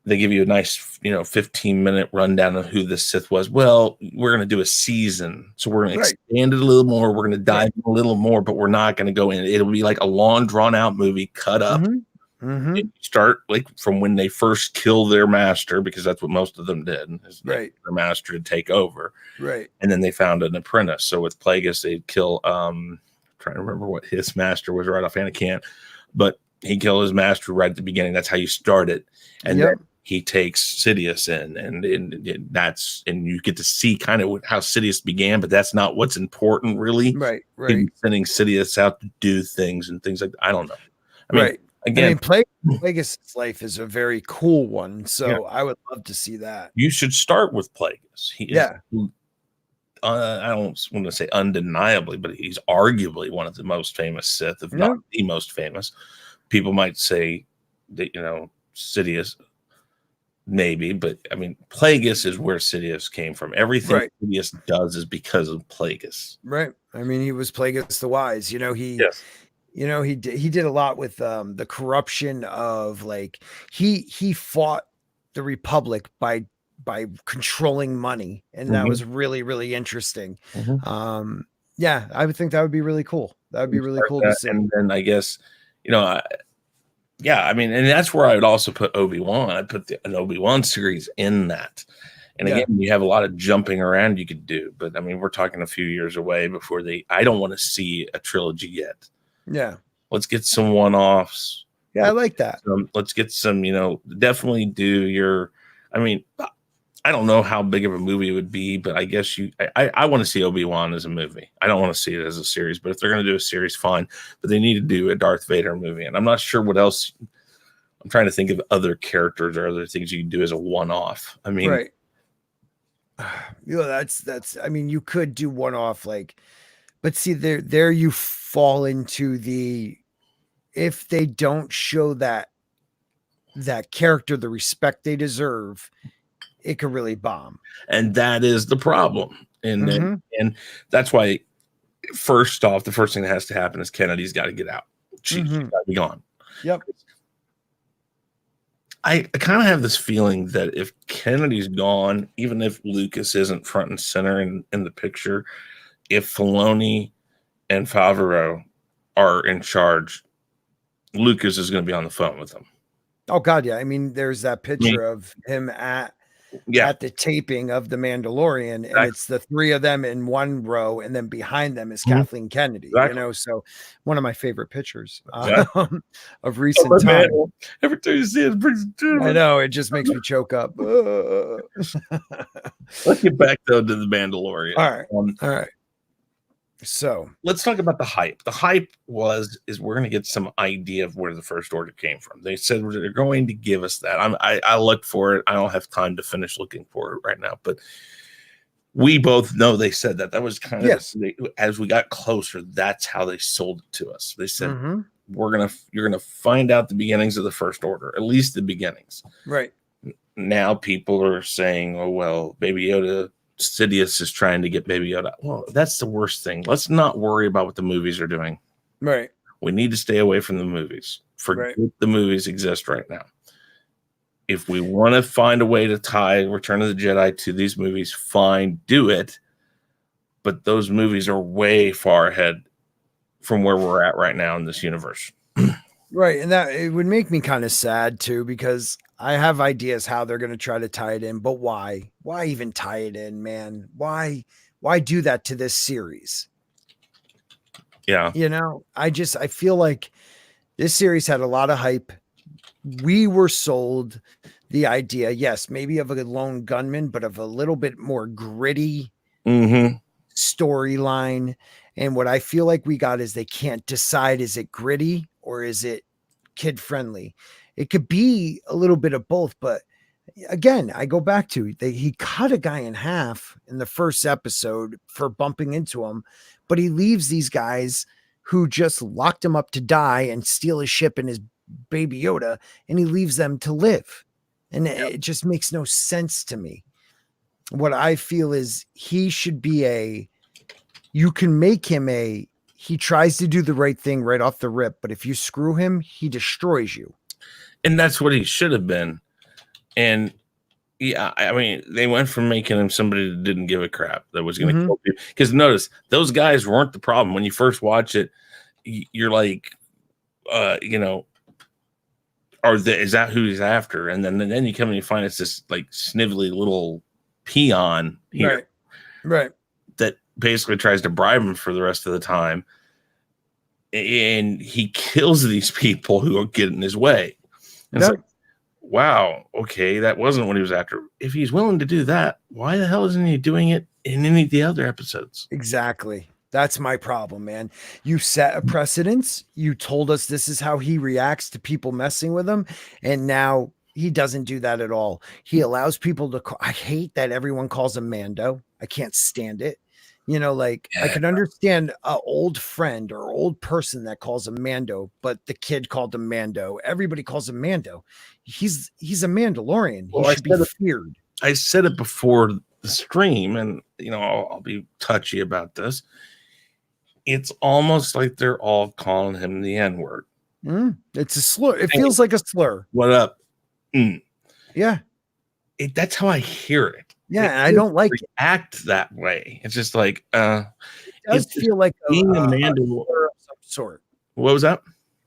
[SPEAKER 2] they give you a nice, 15-minute rundown of who the Sith was. Well, we're going to do a season. So we're going to expand it a little more. We're going to dive in a little more, but we're not going to go in. It'll be like a long, drawn-out movie cut up. And start like from when they first kill their master, because that's what most of them did. Their master to take over.
[SPEAKER 3] Right.
[SPEAKER 2] And then they found an apprentice. So with Plagueis, they'd kill trying to remember what his master was right offhand. I can't, but he killed his master right at the beginning. That's how you start it. And then he takes Sidious in, and you get to see kind of how Sidious began, but that's not what's important really.
[SPEAKER 3] Right.
[SPEAKER 2] Sending Sidious out to do things and things like that. I don't know. I mean, again,
[SPEAKER 3] Plagueis' life is a very cool one, so I would love to see that.
[SPEAKER 2] You should start with Plagueis. He is, I don't want to say undeniably, but he's arguably one of the most famous Sith, if not the most famous. People might say that, Sidious, maybe, but I mean, Plagueis is where Sidious came from. Everything Sidious does is because of Plagueis.
[SPEAKER 3] Right. I mean, he was Plagueis the Wise. He did a lot with the corruption of he fought the Republic by controlling money, and that was really, really interesting. Yeah, I would think that would be really cool. That would be really cool to see.
[SPEAKER 2] And then I guess, yeah, I mean, and that's where I would also put Obi-Wan. I'd put an Obi-Wan series in that. And again, you have a lot of jumping around you could do. But I mean, we're talking a few years away before I don't want to see a trilogy yet.
[SPEAKER 3] Yeah.
[SPEAKER 2] Let's get some one-offs.
[SPEAKER 3] Yeah, I like that.
[SPEAKER 2] Let's get some, definitely do I mean, I don't know how big of a movie it would be, but I guess I want to see Obi-Wan as a movie. I don't want to see it as a series, but if they're going to do a series, fine. But they need to do a Darth Vader movie. And I'm not sure what else. I'm trying to think of other characters or other things you can do as a one-off. I mean,
[SPEAKER 3] right. That's, I mean, you could do one-off, but see there you fall into if they don't show that character the respect they deserve, it could really bomb.
[SPEAKER 2] And that is the problem. And that's why, first off, the first thing that has to happen is Kennedy's got to get out. She's got to be gone.
[SPEAKER 3] Yep.
[SPEAKER 2] I kind of have this feeling that if Kennedy's gone, even if Lucas isn't front and center in the picture, if Filoni and Favreau are in charge, Lucas is going to be on the phone with them.
[SPEAKER 3] Oh God, yeah. I mean, there's that picture of him at the taping of The Mandalorian, and it's the three of them in one row, and then behind them is Kathleen Kennedy. So one of my favorite pictures of recent time.
[SPEAKER 2] Every time you see it,
[SPEAKER 3] I know, it just makes me choke up.
[SPEAKER 2] Let's get back though to The Mandalorian.
[SPEAKER 3] All right. So
[SPEAKER 2] let's talk about the hype. The hype is we're going to get some idea of where the First Order came from. They said they're going to give us that. I looked for it. I don't have time to finish looking for it right now, but we both know they said that. That was kind of as we got closer. That's how they sold it to us. They said you're gonna find out the beginnings of the First Order, at least the beginnings.
[SPEAKER 3] Right
[SPEAKER 2] now, people are saying, "Oh well, Baby Yoda." Sidious is trying to get Baby Yoda. Well, that's the worst thing. Let's not worry about what the movies are doing.
[SPEAKER 3] Right.
[SPEAKER 2] We need to stay away from the movies. Forget the movies exist right now. If we want to find a way to tie Return of the Jedi to these movies, fine, do it. But those movies are way far ahead from where we're at right now in this universe.
[SPEAKER 3] Right. And that it would make me kind of sad too, because I have ideas how they're going to try to tie it in, but why? Why even tie it in, man? Why do that to this series?
[SPEAKER 2] Yeah.
[SPEAKER 3] I feel like this series had a lot of hype. We were sold the idea, yes, maybe of a lone gunman, but of a little bit more gritty storyline. And what I feel like we got is they can't decide, is it gritty or is it kid friendly? It could be a little bit of both, but again, I go back to he cut a guy in half in the first episode for bumping into him, but he leaves these guys who just locked him up to die and steal his ship and his Baby Yoda, and he leaves them to live. And it just makes no sense to me. What I feel is he should be you can make him he tries to do the right thing right off the rip, but if you screw him, he destroys you.
[SPEAKER 2] And that's what he should have been. And yeah, I mean, they went from making him somebody that didn't give a crap, that was going to kill people. Because notice, those guys weren't the problem. When you first watch it, you're like, is that who he's after? And then you come and you find it's this like snivelly little peon here.
[SPEAKER 3] Right.
[SPEAKER 2] That basically tries to bribe him for the rest of the time. And he kills these people who get in his way. And it's like, wow, okay, that wasn't what he was after. If he's willing to do that, why the hell isn't he doing it in any of the other episodes?
[SPEAKER 3] Exactly. That's my problem, man. You set a precedence. You told us this is how he reacts to people messing with him. And now he doesn't do that at all. He allows people to I hate that everyone calls him Mando. I can't stand it. I can understand an old friend or old person that calls him Mando, but the kid called him Mando. Everybody calls him Mando. He's a Mandalorian. He should be feared.
[SPEAKER 2] I said it before the stream, and I'll be touchy about this. It's almost like they're all calling him the N-word.
[SPEAKER 3] It's a slur. It feels like a slur.
[SPEAKER 2] What up?
[SPEAKER 3] Yeah.
[SPEAKER 2] That's how I hear it.
[SPEAKER 3] Yeah, and I don't like it.
[SPEAKER 2] Act that way. It's just like
[SPEAKER 3] It does feel like
[SPEAKER 2] being a
[SPEAKER 3] Mandalorian of some sort.
[SPEAKER 2] What was that?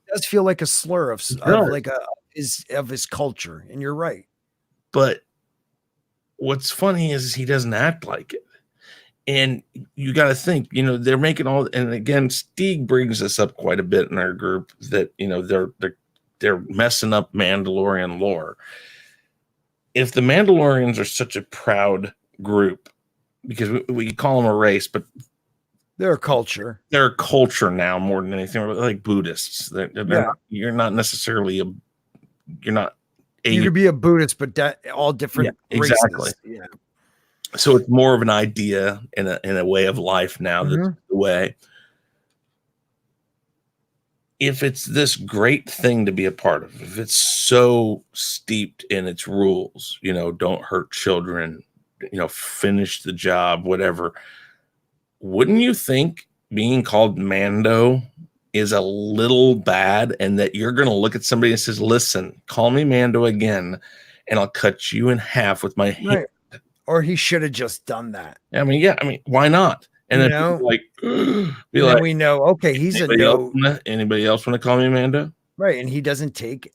[SPEAKER 3] It does feel like a slur of like his culture, and you're right.
[SPEAKER 2] But what's funny is he doesn't act like it. And you got to think, they're making all, and again, Steve brings this up quite a bit in our group that, they're messing up Mandalorian lore. If the Mandalorians are such a proud group, because we call them a race, but
[SPEAKER 3] they're a culture.
[SPEAKER 2] They're a culture now more than anything. Like Buddhists, you're not necessarily you could be
[SPEAKER 3] a Buddhist, but all different races.
[SPEAKER 2] Exactly. Yeah. So it's more of an idea in a way of life now. That's the way. If it's this great thing to be a part of, if it's so steeped in its rules, don't hurt children, finish the job, whatever. Wouldn't you think being called Mando is a little bad, and that you're going to look at somebody and says, listen, call me Mando again, and I'll cut you in half with my hand.
[SPEAKER 3] Right. Or he should have just done that.
[SPEAKER 2] I mean, why not? And then
[SPEAKER 3] we know, okay, he's
[SPEAKER 2] anybody else want to call me Amanda?
[SPEAKER 3] Right. And he doesn't take,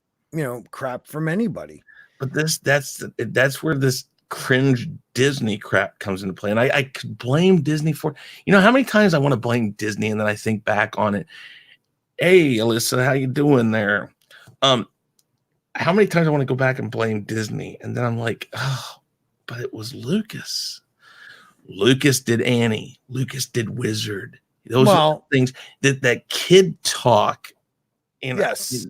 [SPEAKER 3] crap from anybody.
[SPEAKER 2] But that's where this cringe Disney crap comes into play. And I could blame Disney for, how many times I want to blame Disney and then I think back on it. Hey, Alyssa, how you doing there? How many times I want to go back and blame Disney? And then I'm like, oh, but it was Lucas. Lucas did Annie. Lucas did Wizard. Those are things that kid talk.
[SPEAKER 3] Yes.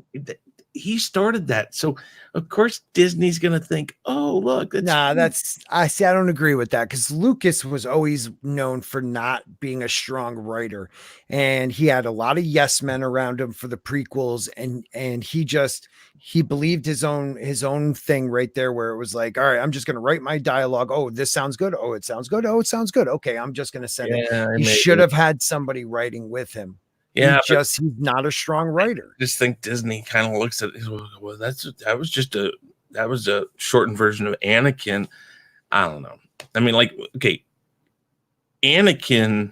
[SPEAKER 2] He started that. So of course Disney's going to think, oh, look.
[SPEAKER 3] I don't agree with that, because Lucas was always known for not being a strong writer, and he had a lot of yes men around him for the prequels. And he believed his own thing right there, where it was like, all right, I'm just going to write my dialogue. Oh, this sounds good. Oh, it sounds good. Oh, it sounds good. Okay. I'm just going to send it. He should have had somebody writing with him. Yeah, he's not a strong writer.
[SPEAKER 2] I just think Disney kind of looks at it. Well, that was a shortened version of Anakin. I don't know. I mean, okay, Anakin.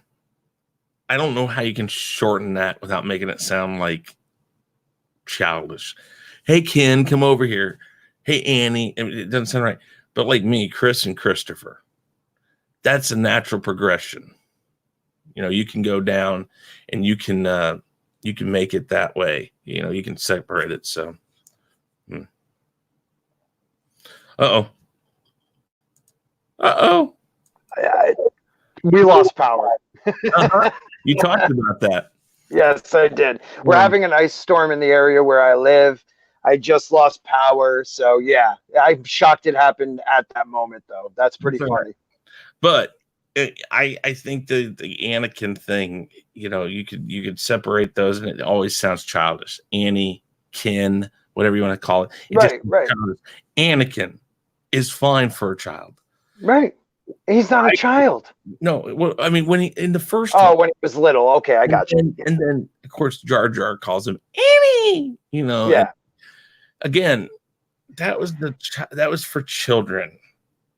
[SPEAKER 2] I don't know how you can shorten that without making it sound like childish. Hey, Ken, come over here. Hey, Annie. It doesn't sound right. But like me, Chris and Christopher. That's a natural progression. You can go down and you can make it that way. You can separate it. So,
[SPEAKER 4] we lost power.
[SPEAKER 2] You talked about that.
[SPEAKER 4] Yes, I did. We're having an ice storm in the area where I live. I just lost power. So yeah, I'm shocked it happened at that moment though. That's pretty funny.
[SPEAKER 2] But I think the Anakin thing, you could separate those, and it always sounds childish. Annie, Ken, whatever you want to call it.
[SPEAKER 4] Right.
[SPEAKER 2] Anakin is fine for a child.
[SPEAKER 4] Right. He's not a child.
[SPEAKER 2] No, well, I mean, when he in the first.
[SPEAKER 4] Oh, when he was little. Okay, I got you.
[SPEAKER 2] And then of course Jar Jar calls him Annie.
[SPEAKER 4] Yeah.
[SPEAKER 2] Again, that was for children,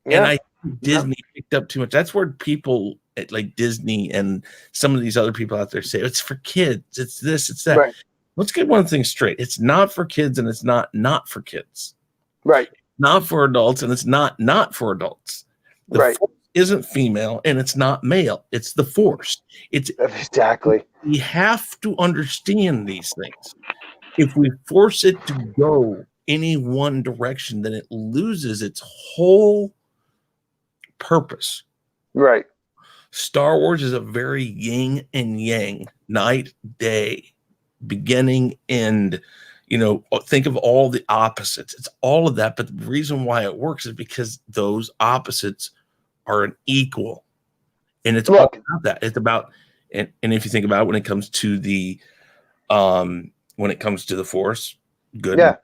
[SPEAKER 2] and I. Disney picked up too much. That's where people like Disney and some of these other people out there say it's for kids. It's this, it's that.
[SPEAKER 4] Right.
[SPEAKER 2] Let's get one thing straight. It's not for kids, and it's not for kids.
[SPEAKER 4] Right.
[SPEAKER 2] Not for adults, and it's not for adults. The Force isn't female, and it's not male. It's the Force. It's
[SPEAKER 4] exactly.
[SPEAKER 2] We have to understand these things. If we force it to go any one direction, then it loses its whole purpose.
[SPEAKER 4] Right.
[SPEAKER 2] Star Wars is a very yin and yang, night, day, beginning, end. Think of all the opposites. It's all of that. But the reason why it works is because those opposites are an equal. And it's all about that. It's about, and if you think about it, when it comes to the Force, good and bad.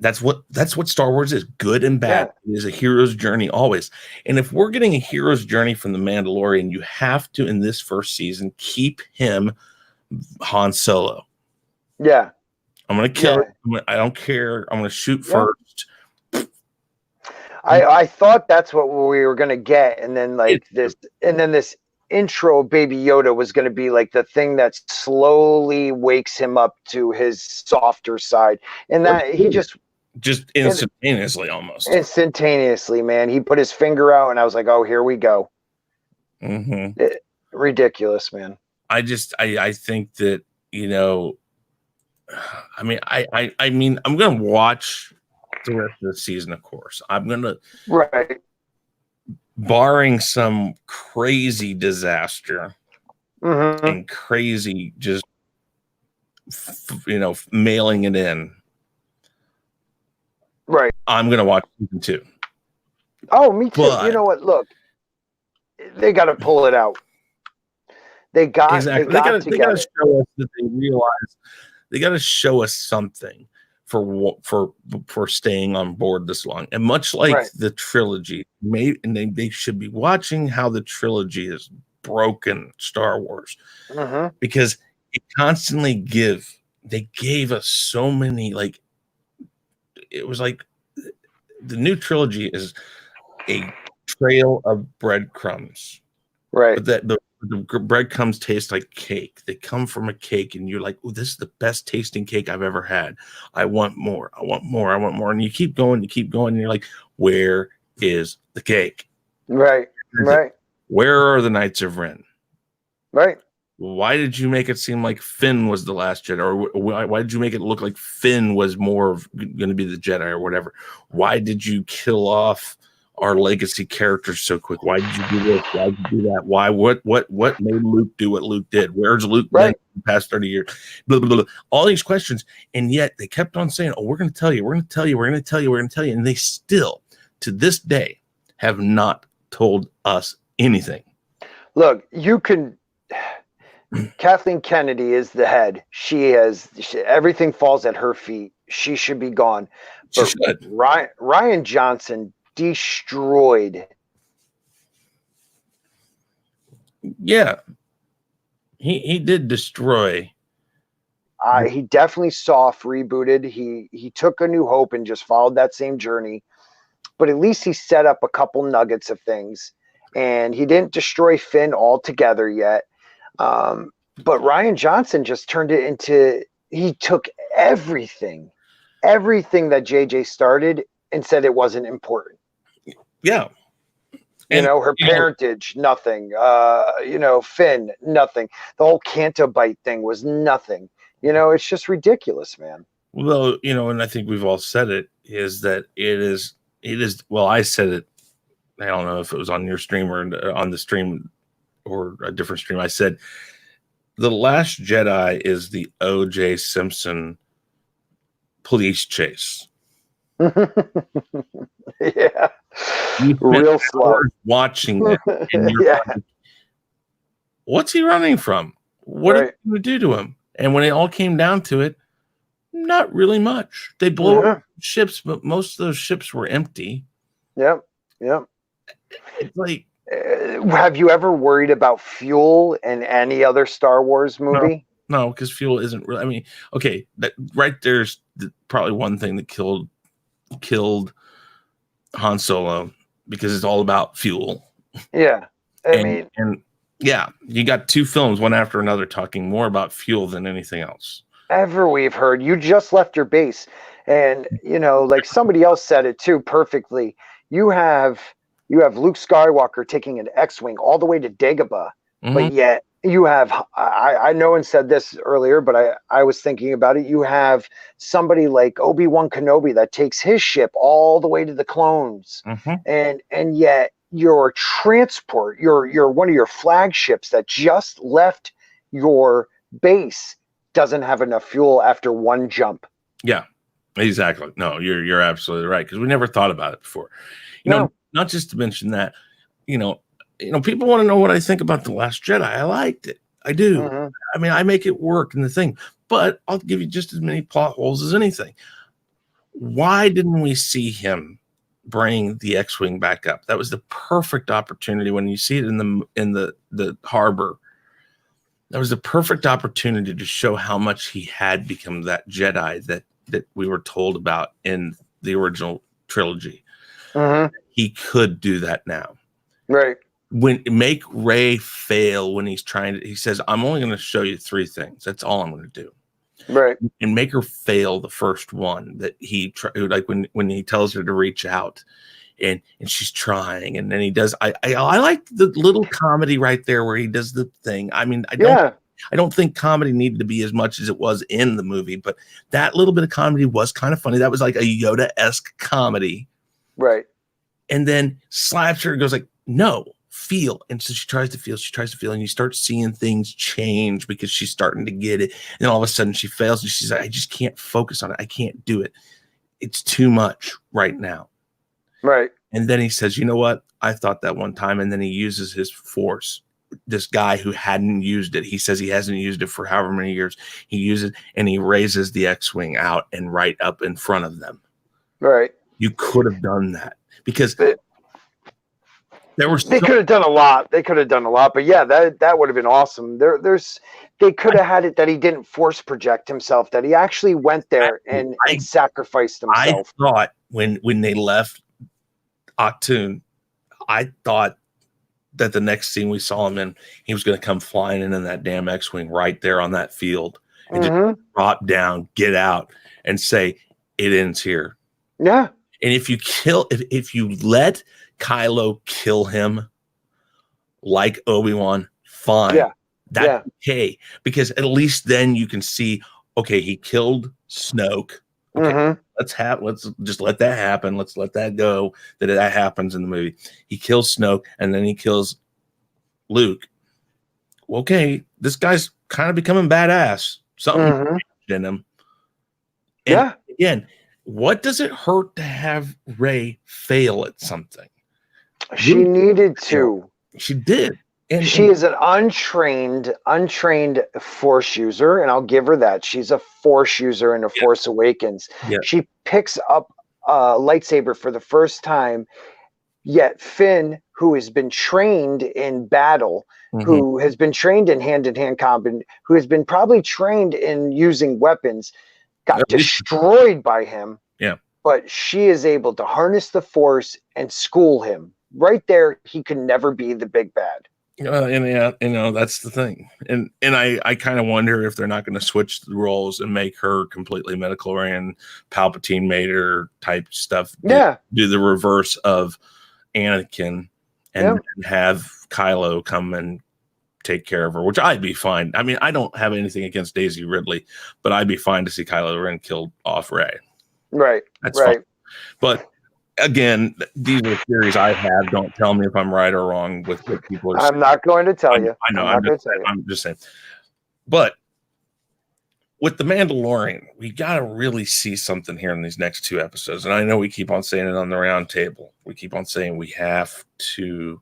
[SPEAKER 2] That's what Star Wars is, good and bad. It is a hero's journey always. And if we're getting a hero's journey from the Mandalorian, you have to, in this first season, keep him Han Solo.
[SPEAKER 4] Yeah.
[SPEAKER 2] I'm going to kill it. I don't care. I'm going to shoot first.
[SPEAKER 4] I thought that's what we were gonna get, and then this intro of Baby Yoda was gonna be like the thing that slowly wakes him up to his softer side, and that he just
[SPEAKER 2] instantaneously, almost
[SPEAKER 4] instantaneously, man. He put his finger out, and I was like, "Oh, here we go."
[SPEAKER 2] Mm-hmm.
[SPEAKER 4] Ridiculous, man.
[SPEAKER 2] I think that, I mean, I'm gonna watch the rest of the season. Of course, I'm gonna barring some crazy disaster and crazy just mailing it in.
[SPEAKER 4] Right.
[SPEAKER 2] I'm gonna watch season 2.
[SPEAKER 4] Oh, me too. You know what? Look, they got to pull it out. They got to
[SPEAKER 2] show us that they realize they got to show us something for staying on board this long. And much like the trilogy, they should be watching how the trilogy is broken Star Wars, because it constantly gave us so many, like, it was like the new trilogy is a trail of breadcrumbs,
[SPEAKER 4] right?
[SPEAKER 2] But the breadcrumbs taste like cake. They come from a cake, and you're like, "Oh, this is the best tasting cake I've ever had. I want more. I want more. I want more." And you keep going, and you're like, "Where is the cake?"
[SPEAKER 4] Right.
[SPEAKER 2] Where are the Knights of Ren?
[SPEAKER 4] Right.
[SPEAKER 2] Why did you make it seem like Finn was the last Jedi? Or why did you make it look like Finn was more of going to be the Jedi or whatever? Why did you kill off our legacy characters so quick? Why did you do this? Why did you do that? Why? What made Luke do what Luke did? Where's Luke been in the past 30 years? Blah, blah, blah. All these questions. And yet they kept on saying, "Oh, we're going to tell you. We're going to tell you. We're going to tell you. We're going to tell you." And they still, to this day, have not told us anything.
[SPEAKER 4] Look, you can... Kathleen Kennedy is the head. Everything falls at her feet. She should be gone. But Rian Johnson destroyed.
[SPEAKER 2] Yeah, he did destroy.
[SPEAKER 4] He definitely soft rebooted. He took A New Hope and just followed that same journey. But at least he set up a couple nuggets of things, and he didn't destroy Finn altogether yet. But Rian Johnson just turned it into, he took everything that JJ started and said it wasn't important.
[SPEAKER 2] Yeah.
[SPEAKER 4] And, her parentage, nothing. Finn, nothing. The whole Canto Bite thing was nothing. It's just ridiculous, man.
[SPEAKER 2] Well, and I think we've all said it, is that it is, well, I said it, I don't know if it was on your stream or on the stream or a different stream. I said, The Last Jedi is the O.J. Simpson police chase.
[SPEAKER 4] Yeah. Real slow.
[SPEAKER 2] Watching it. And you're like, what's he running from? What are you going to do to him? And when it all came down to it, not really much. They blew up ships, but most of those ships were empty.
[SPEAKER 4] Yep.
[SPEAKER 2] It's like,
[SPEAKER 4] have you ever worried about fuel in any other Star Wars movie?
[SPEAKER 2] No, because fuel isn't really. I mean, okay, that right there's probably one thing that killed Han Solo, because it's all about fuel.
[SPEAKER 4] Yeah, I mean,
[SPEAKER 2] you got 2 films, one after another, talking more about fuel than anything else
[SPEAKER 4] ever we've heard. You just left your base, and like somebody else said it too perfectly. You have Luke Skywalker taking an X-wing all the way to Dagobah, but yet you have, I know and said this earlier, but I was thinking about it. You have somebody like Obi-Wan Kenobi that takes his ship all the way to the clones, and yet your transport, your one of your flagships that just left your base doesn't have enough fuel after one jump.
[SPEAKER 2] Yeah, exactly. No, you're absolutely right, because we never thought about it before. Not just to mention that, people want to know what I think about The Last Jedi. I liked it. I do. I mean, I make it work in the thing, but I'll give you just as many plot holes as anything. Why didn't we see him bring the X-wing back up? That was the perfect opportunity when you see it in the harbor. That was the perfect opportunity to show how much he had become that Jedi that we were told about in the original trilogy. He could do that now.
[SPEAKER 4] Right.
[SPEAKER 2] When make Rey fail when he's trying to, he says, I'm only going to show you 3 things. That's all I'm going to do.
[SPEAKER 4] Right.
[SPEAKER 2] And make her fail the first one that he like when he tells her to reach out and she's trying, and then he does. I like the little comedy right there where he does the thing. I mean, I don't think comedy needed to be as much as it was in the movie, but that little bit of comedy was kind of funny. That was like a Yoda-esque comedy.
[SPEAKER 4] Right. And
[SPEAKER 2] then slaps her and goes like, no, feel. And so she tries to feel, and you start seeing things change because she's starting to get it. And then all of a sudden she fails and she's like, I just can't focus on it. I can't do it. It's too much right now.
[SPEAKER 4] Right.
[SPEAKER 2] And then he says, you know what? I thought that one time. And then he uses his force. This guy who hadn't used it, he says he hasn't used it for however many years. He uses it and he raises the X-Wing out and right up in front of them.
[SPEAKER 4] Right.
[SPEAKER 2] You could have done that because
[SPEAKER 4] they could have done a lot. They could have done a lot, but yeah, that would have been awesome. They could have had it that he didn't force project himself, that he actually went there and sacrificed himself.
[SPEAKER 2] I thought when they left Octoon, I thought that the next scene we saw him in, he was going to come flying in that damn X-Wing right there on that field and just drop down, get out, and say, it ends here.
[SPEAKER 4] Yeah.
[SPEAKER 2] And if you let Kylo kill him like Obi-Wan, fine.
[SPEAKER 4] Yeah.
[SPEAKER 2] That's okay. Because at least then you can see, okay, he killed Snoke. Okay, let's just let that happen. Let's let that go. That happens in the movie. He kills Snoke and then he kills Luke. Okay, this guy's kind of becoming badass. Something in him. And again, what does it hurt to have Rey fail at something?
[SPEAKER 4] She needed to.
[SPEAKER 2] She did. And
[SPEAKER 4] she is an untrained Force user, and I'll give her that. She's a Force user in The Force Awakens.
[SPEAKER 2] Yeah.
[SPEAKER 4] She picks up a lightsaber for the first time, yet Finn, who has been trained in battle, who has been trained in hand-to-hand combat, who has been probably trained in using weapons, got destroyed by him.
[SPEAKER 2] Yeah.
[SPEAKER 4] But she is able to harness the Force and school him. Right there, he could never be the big bad.
[SPEAKER 2] And yeah, that's the thing. And I kind of wonder if they're not going to switch the roles and make her completely midichlorian, Palpatine Mater type stuff.
[SPEAKER 4] Yeah.
[SPEAKER 2] Do the reverse of Anakin and have Kylo come and take care of her, which I'd be fine. I mean, I don't have anything against Daisy Ridley, but I'd be fine to see Kylo Ren killed off Rey.
[SPEAKER 4] Right.
[SPEAKER 2] That's fine. But again, these are theories I have. Don't tell me if I'm right or wrong with what people are saying.
[SPEAKER 4] I'm not going to tell you.
[SPEAKER 2] I know. I'm just saying. But with The Mandalorian, we got to really see something here in these next 2 episodes. And I know we keep on saying it on the round table. We keep on saying we got to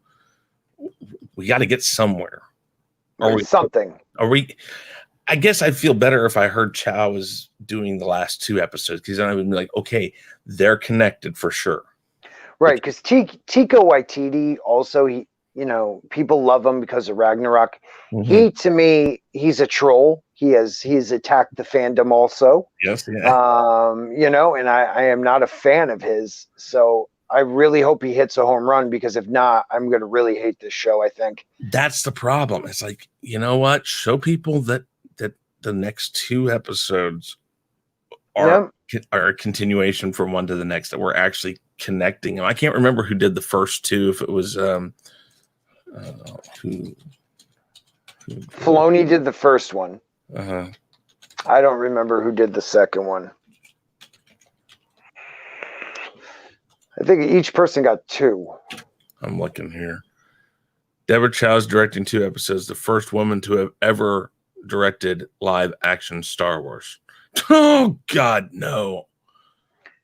[SPEAKER 2] get somewhere. I guess I'd feel better if I heard Chow was doing the last 2 episodes, because then I would be like, okay, they're connected for sure.
[SPEAKER 4] Right, because Taika Waititi also, people love him because of Ragnarok. He, to me, he's a troll. He's attacked the fandom also.
[SPEAKER 2] Yes, yeah.
[SPEAKER 4] And I am not a fan of his. So I really hope he hits a home run, because if not, I'm going to really hate this show, I think.
[SPEAKER 2] That's the problem. It's like, you know what? Show people that the next 2 episodes are a continuation from one to the next, that we're actually connecting them. I can't remember who did the first 2. If it was
[SPEAKER 4] Filoni did the first one.
[SPEAKER 2] I
[SPEAKER 4] don't remember who did the second one. I think each person got 2.
[SPEAKER 2] I'm looking here. Deborah Chow is directing 2 episodes, the first woman to have ever directed live action Star Wars. Oh God, no.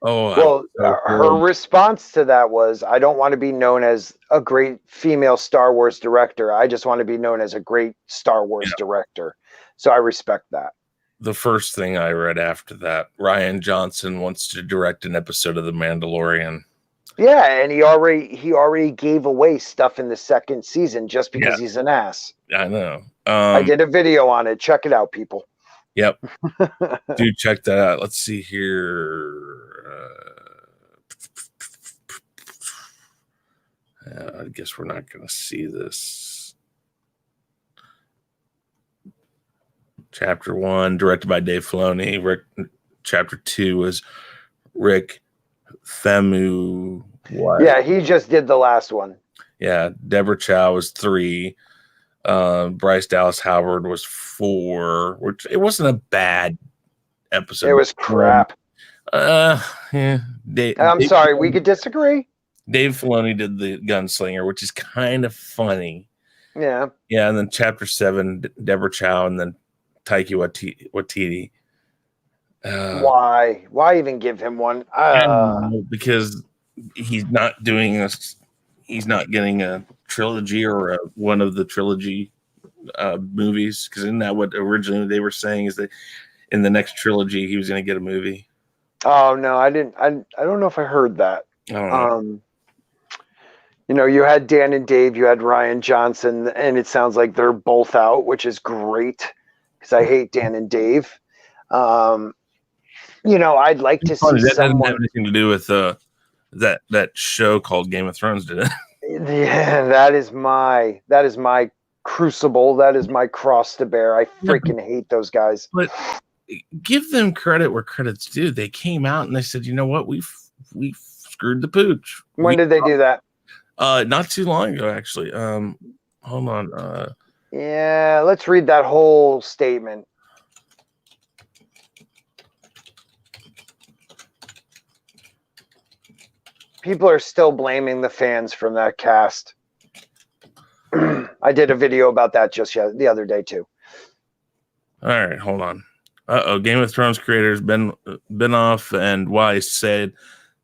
[SPEAKER 4] Well, her response to that was, I don't want to be known as a great female Star Wars director. I just want to be known as a great Star Wars director. So I respect that.
[SPEAKER 2] The first thing I read after that, Rian Johnson wants to direct an episode of The Mandalorian.
[SPEAKER 4] Yeah, and he already gave away stuff in the 2nd season just because he's an ass.
[SPEAKER 2] I know.
[SPEAKER 4] I did a video on it. Check it out, people.
[SPEAKER 2] Yep. Do check that out. Let's see here. I guess we're not going to see this. Chapter 1, directed by Dave Filoni. Chapter 2 was Rick Famuyiwa.
[SPEAKER 4] Yeah, he just did the last one.
[SPEAKER 2] Yeah, Deborah Chow was 3. Bryce Dallas Howard was 4. Which it wasn't a bad episode.
[SPEAKER 4] It was crap.
[SPEAKER 2] Yeah.
[SPEAKER 4] I'm sorry, we could disagree.
[SPEAKER 2] Dave Filoni did the Gunslinger, which is kind of funny.
[SPEAKER 4] Yeah.
[SPEAKER 2] Yeah, and then Chapter 7, Deborah Chow, and then Taika Waititi.
[SPEAKER 4] Why? Why even give him one?
[SPEAKER 2] Because he's not doing a. He's not getting a trilogy or one of the trilogy movies. Because isn't that what originally they were saying? Is that in the next trilogy he was going to get a movie?
[SPEAKER 4] Oh no, I didn't. I don't know if I heard that.
[SPEAKER 2] I don't know.
[SPEAKER 4] You know, you had Dan and Dave, you had Rian Johnson, and it sounds like they're both out, which is great because I hate Dan and Dave. You know, I'd like to see
[SPEAKER 2] that
[SPEAKER 4] someone.
[SPEAKER 2] Doesn't have anything to do with that show called Game of Thrones, did it?
[SPEAKER 4] Yeah, that is my crucible. That is my cross to bear. I freaking hate those guys.
[SPEAKER 2] But give them credit where credit's due. They came out and they said, you know what, we screwed the pooch.
[SPEAKER 4] When did they do that?
[SPEAKER 2] Not too long ago, actually. Hold on.
[SPEAKER 4] Yeah, let's read that whole statement. People are still blaming the fans from that cast. I did a video about that just the other day too.
[SPEAKER 2] All right, hold on. Game of Thrones creators Benioff and Weiss said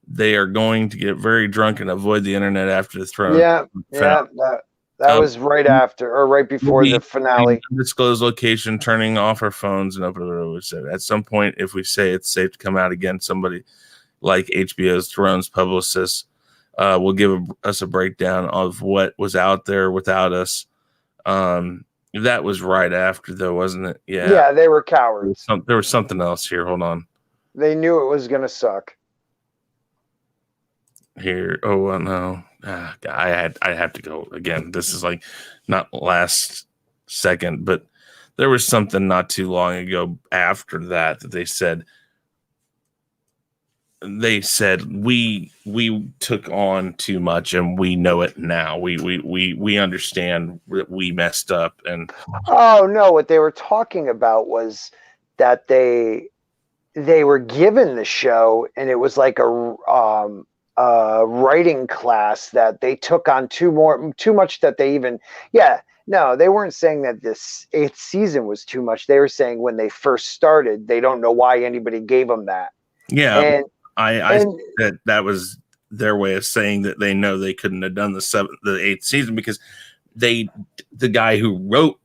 [SPEAKER 2] they are going to get very drunk and avoid the internet after the throne.
[SPEAKER 4] Yeah, that was right after or right before the finale.
[SPEAKER 2] Undisclosed location, turning off our phones and open it. We said at some point, if we say it's safe to come out again, somebody like HBO's Thrones publicist will give us a breakdown of what was out there without us. That was right after, though, wasn't it? Yeah.
[SPEAKER 4] Yeah, they were cowards.
[SPEAKER 2] There was something else here. Hold on.
[SPEAKER 4] They knew it was going to suck.
[SPEAKER 2] Here. Oh, well, no. I have to go again. This is like not last second, but there was something not too long ago after that they said we took on too much and we know it now. We understand that we messed up. And
[SPEAKER 4] oh no, what they were talking about was that they were given the show and it was like a writing class that they took on too much that they even no, they weren't saying that this 8th season was too much. They were saying when they first started, they don't know why anybody gave them that.
[SPEAKER 2] Yeah. And I that was their way of saying that they know they couldn't have done the 8th season because the guy who wrote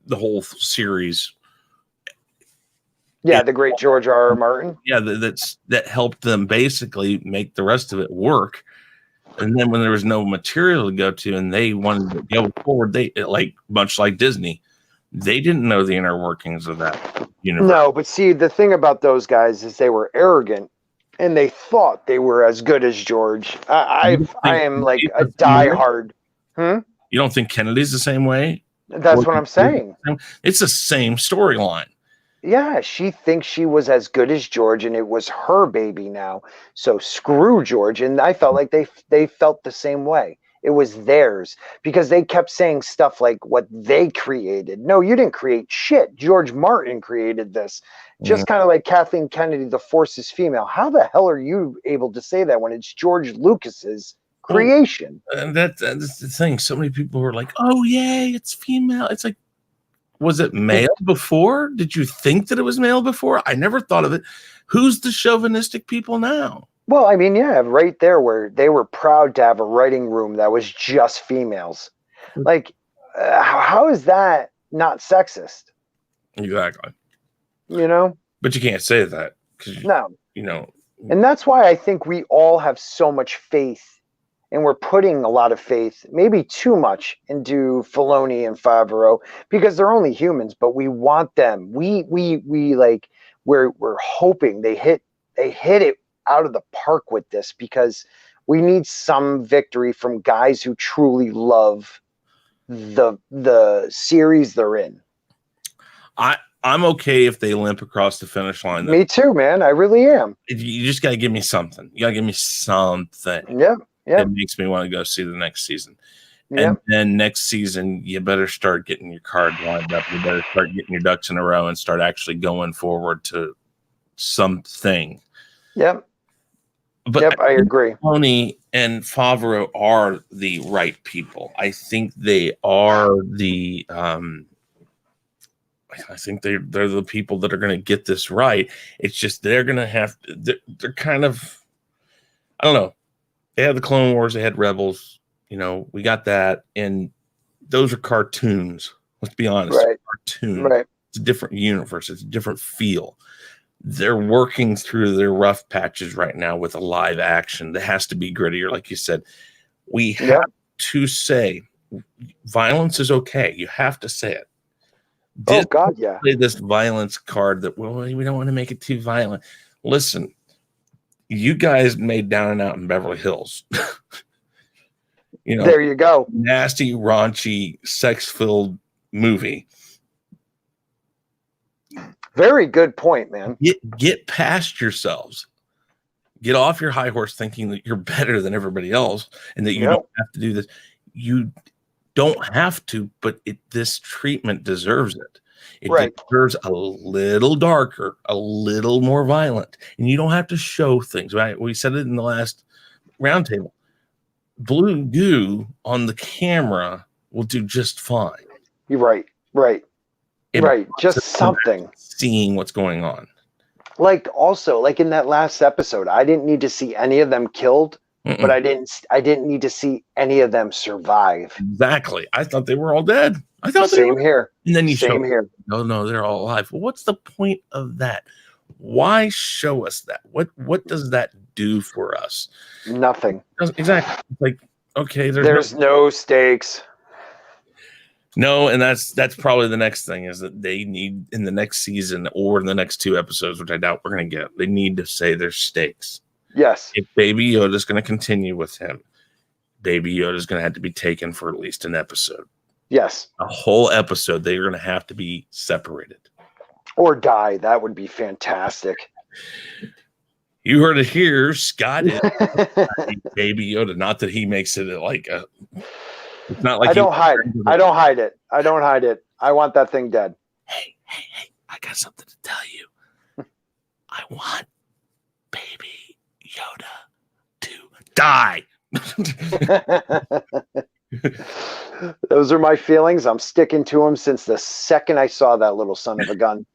[SPEAKER 2] the whole series.
[SPEAKER 4] Yeah, the great George R.R. Martin.
[SPEAKER 2] Yeah, that helped them basically make the rest of it work. And then when there was no material to go to and they wanted to go forward, much like Disney, they didn't know the inner workings of that universe.
[SPEAKER 4] No, but see, the thing about those guys is they were arrogant. And they thought they were as good as George. I am like a diehard.
[SPEAKER 2] You don't think Kennedy's the same way?
[SPEAKER 4] That's what I'm saying.
[SPEAKER 2] It's the same storyline.
[SPEAKER 4] Yeah, she thinks she was as good as George, and it was her baby now. So screw George. And I felt like they felt the same way. It was theirs because they kept saying stuff like what they created. No, you didn't create shit. George Martin created this. Just kind of like Kathleen Kennedy, the Force is female. How the hell are you able to say that when it's George Lucas's creation?
[SPEAKER 2] And that's the thing. So many people were like, "Oh, yay, it's female." It's like, was it male before? Did you think that it was male before? I never thought of it. Who's the chauvinistic people now?
[SPEAKER 4] Well, I mean, yeah, right there where they were proud to have a writing room that was just females. Like, how is that not sexist?
[SPEAKER 2] Exactly.
[SPEAKER 4] You know?
[SPEAKER 2] But you can't say that.
[SPEAKER 4] No.
[SPEAKER 2] You know.
[SPEAKER 4] And that's why I think we all have so much faith, and we're putting a lot of faith, maybe too much, into Filoni and Favreau because they're only humans, but we want them. We're hoping they hit it out of the park with this because We need some victory from guys who truly love the series they're in.
[SPEAKER 2] I'm okay if they limp across the finish line.
[SPEAKER 4] Me too, man. I really am.
[SPEAKER 2] You just got to give me something. You got to give me something.
[SPEAKER 4] Yeah.
[SPEAKER 2] That makes me want to go see the next season. And then next season, you better start getting your card lined up. You better start getting your ducks in a row and start actually going forward to something.
[SPEAKER 4] Yep.
[SPEAKER 2] But
[SPEAKER 4] I agree.
[SPEAKER 2] Tony and Favreau are the right people. I think they are the I think they're the people that are going to get this right. It's just they're going to have they're kind of, I don't know. They had the Clone Wars, they had Rebels, we got that, and those are cartoons. Let's be honest,
[SPEAKER 4] right.
[SPEAKER 2] Cartoon.
[SPEAKER 4] Right.
[SPEAKER 2] It's a different universe. It's a different feel. They're working through their rough patches right now with a live action that has to be grittier, like you said. We have to say violence is okay. You have to say it.
[SPEAKER 4] Oh God, yeah.
[SPEAKER 2] Play this violence card that we don't want to make it too violent. Listen, you guys made Down and Out in Beverly Hills.
[SPEAKER 4] There you go.
[SPEAKER 2] Nasty, raunchy, sex-filled movie.
[SPEAKER 4] Very good point, man.
[SPEAKER 2] Get past yourselves. Get off your high horse thinking that you're better than everybody else and that you don't have to do this. You don't have to, but this treatment deserves it. It deserves a little darker, a little more violent, and you don't have to show things. Right? We said it in the last roundtable. Blue goo on the camera will do just fine.
[SPEAKER 4] You're right. Right. Just something.
[SPEAKER 2] Seeing what's going on.
[SPEAKER 4] Also, in that last episode, I didn't need to see any of them killed. But I didn't need to see any of them survive.
[SPEAKER 2] Exactly. I thought they were all dead. I thought
[SPEAKER 4] same here.
[SPEAKER 2] And then you
[SPEAKER 4] same here.
[SPEAKER 2] No, they're all alive. Well, what's the point of that? Why show us that? What does that do for us?
[SPEAKER 4] Nothing.
[SPEAKER 2] Exactly. Okay,
[SPEAKER 4] there's no stakes.
[SPEAKER 2] No, and that's probably the next thing is that they need in the next season or in the next 2 episodes, which I doubt we're going to get. They need to say there's stakes.
[SPEAKER 4] Yes.
[SPEAKER 2] If Baby Yoda is going to continue with him, Baby Yoda is going to have to be taken for at least an episode.
[SPEAKER 4] Yes.
[SPEAKER 2] A whole episode. They're going to have to be separated.
[SPEAKER 4] Or die. That would be fantastic.
[SPEAKER 2] You heard it here. Scott is Baby Yoda. Not that he makes it it's not like
[SPEAKER 4] I don't hide it. I want that thing dead.
[SPEAKER 2] Hey, I got something to tell you. I want Baby Yoda to die.
[SPEAKER 4] Those are my feelings. I'm sticking to them since the second I saw that little son of a gun.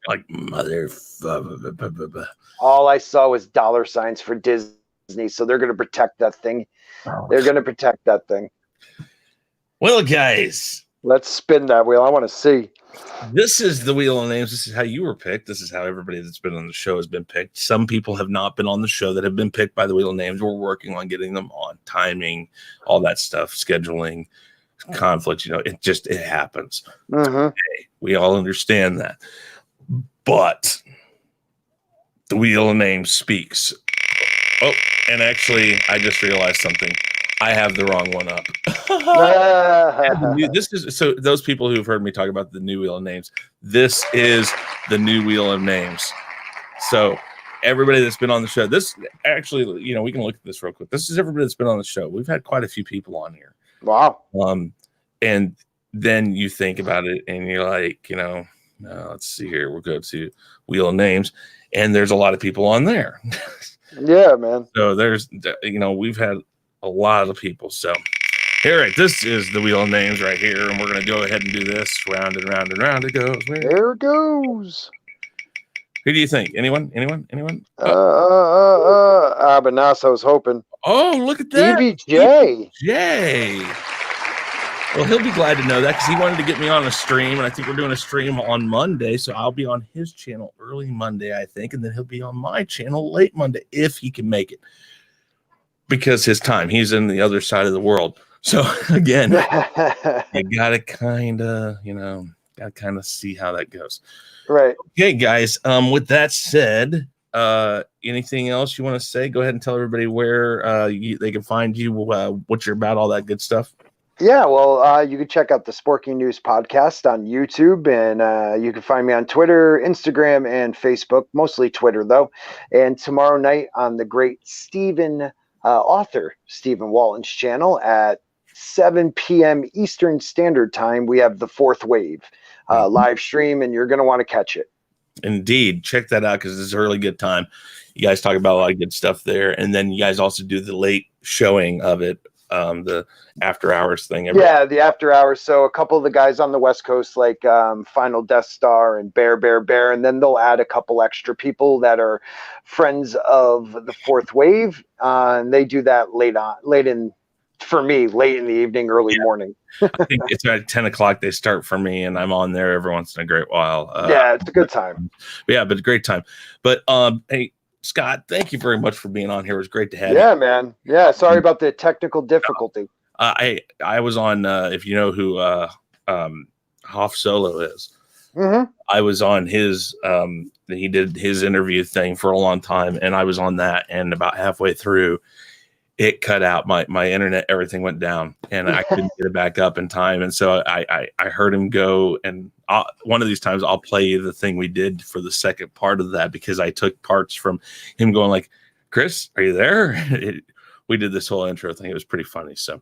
[SPEAKER 4] All I saw was dollar signs for Disney, so they're going to protect that thing. They're going to protect that thing.
[SPEAKER 2] Well, guys,
[SPEAKER 4] let's spin that wheel. I want to see.
[SPEAKER 2] This is the Wheel of Names. This is how you were picked. This is how everybody that's been on the show has been picked. Some people have not been on the show that have been picked by the Wheel of Names. We're working on getting them on, timing, all that stuff, scheduling, conflicts. It happens. Okay, we all understand that. But the Wheel of Names speaks. Oh, and actually, I just realized something. I have the wrong one up. This is so those people who've heard me talk about the new Wheel of Names. This is the new Wheel of Names. So everybody that's been on the show, this actually, we can look at this real quick. This is everybody that's been on the show. We've had quite a few people on here.
[SPEAKER 4] Wow.
[SPEAKER 2] And then you think about it and you're like, let's see here. We'll go to Wheel of Names, and there's a lot of people on there.
[SPEAKER 4] Yeah, man.
[SPEAKER 2] So there's, we've had a lot of people. So here, this is the Wheel of Names right here, and we're going to go ahead and do this. Round and round and round it goes.
[SPEAKER 4] There it goes.
[SPEAKER 2] Who do you think? Anyone?
[SPEAKER 4] But I was hoping.
[SPEAKER 2] Oh, look at that.
[SPEAKER 4] EBJ.
[SPEAKER 2] Well, he'll be glad to know that because he wanted to get me on a stream, and I think we're doing a stream on Monday, so I'll be on his channel early Monday, I think, and then he'll be on my channel late Monday if he can make it. Because his time, he's in the other side of the world. So again, you gotta kind of see how that goes.
[SPEAKER 4] Right.
[SPEAKER 2] Okay, guys. With that said, anything else you want to say? Go ahead and tell everybody where they can find you, what you're about, all that good stuff.
[SPEAKER 4] Yeah, well, you can check out the Sporking News podcast on YouTube, and you can find me on Twitter, Instagram, and Facebook, mostly Twitter, though. And tomorrow night on the great author Stephen Walton's channel at 7 p.m. Eastern Standard Time, we have the Fourth Wave live stream, and you're going to want to catch it.
[SPEAKER 2] Indeed. Check that out because it's a really good time. You guys talk about a lot of good stuff there. And then you guys also do the late showing of it. The after hours thing.
[SPEAKER 4] Yeah, the after hours. So a couple of the guys on the West Coast, like Final Death Star and Bear, and then they'll add a couple extra people that are friends of the Fourth Wave. And they do that late in the evening, early morning.
[SPEAKER 2] I think it's at 10 o'clock they start for me, and I'm on there every once in a great while.
[SPEAKER 4] Yeah, it's a good time.
[SPEAKER 2] Yeah, but a great time. But hey, Scott, thank you very much for being on here. It was great to have you.
[SPEAKER 4] Yeah, man. Yeah, sorry about the technical difficulty.
[SPEAKER 2] I was on, if you know who Hoff Solo is.
[SPEAKER 4] Mm-hmm.
[SPEAKER 2] I was on his, he did his interview thing for a long time, and I was on that, and about halfway through, it cut out. My internet, everything went down, and I couldn't get it back up in time. And so I heard him go, and one of these times I'll play you the thing we did for the second part of that, because I took parts from him going like, Chris, are you there? We did this whole intro thing. It was pretty funny. So,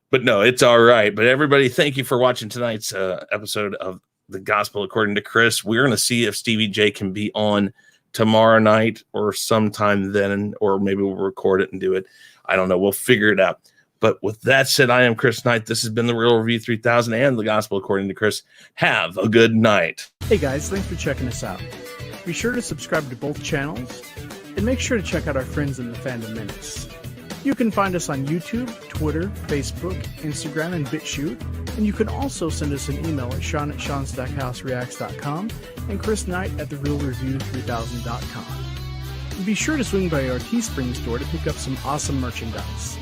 [SPEAKER 2] but no, it's all right. But everybody, thank you for watching tonight's episode of The Gospel According to Chris. We're going to see if Stevie J can be on tomorrow night or sometime then, or maybe we'll record it and do it. I don't know. We'll figure it out. But with that said, I am Chris Knight. This has been The Real Review 3000 and The Gospel According to Chris. Have a good night.
[SPEAKER 5] Hey guys, thanks for checking us out. Be sure to subscribe to both channels, and make sure to check out our friends in the Fandom Minutes. You can find us on YouTube, Twitter, Facebook, Instagram, and BitChute, and you can also send us an email at sean@seanstackhousereacts.com and chrisknight@therealreview3000.com. Be sure to swing by our Teespring store to pick up some awesome merchandise.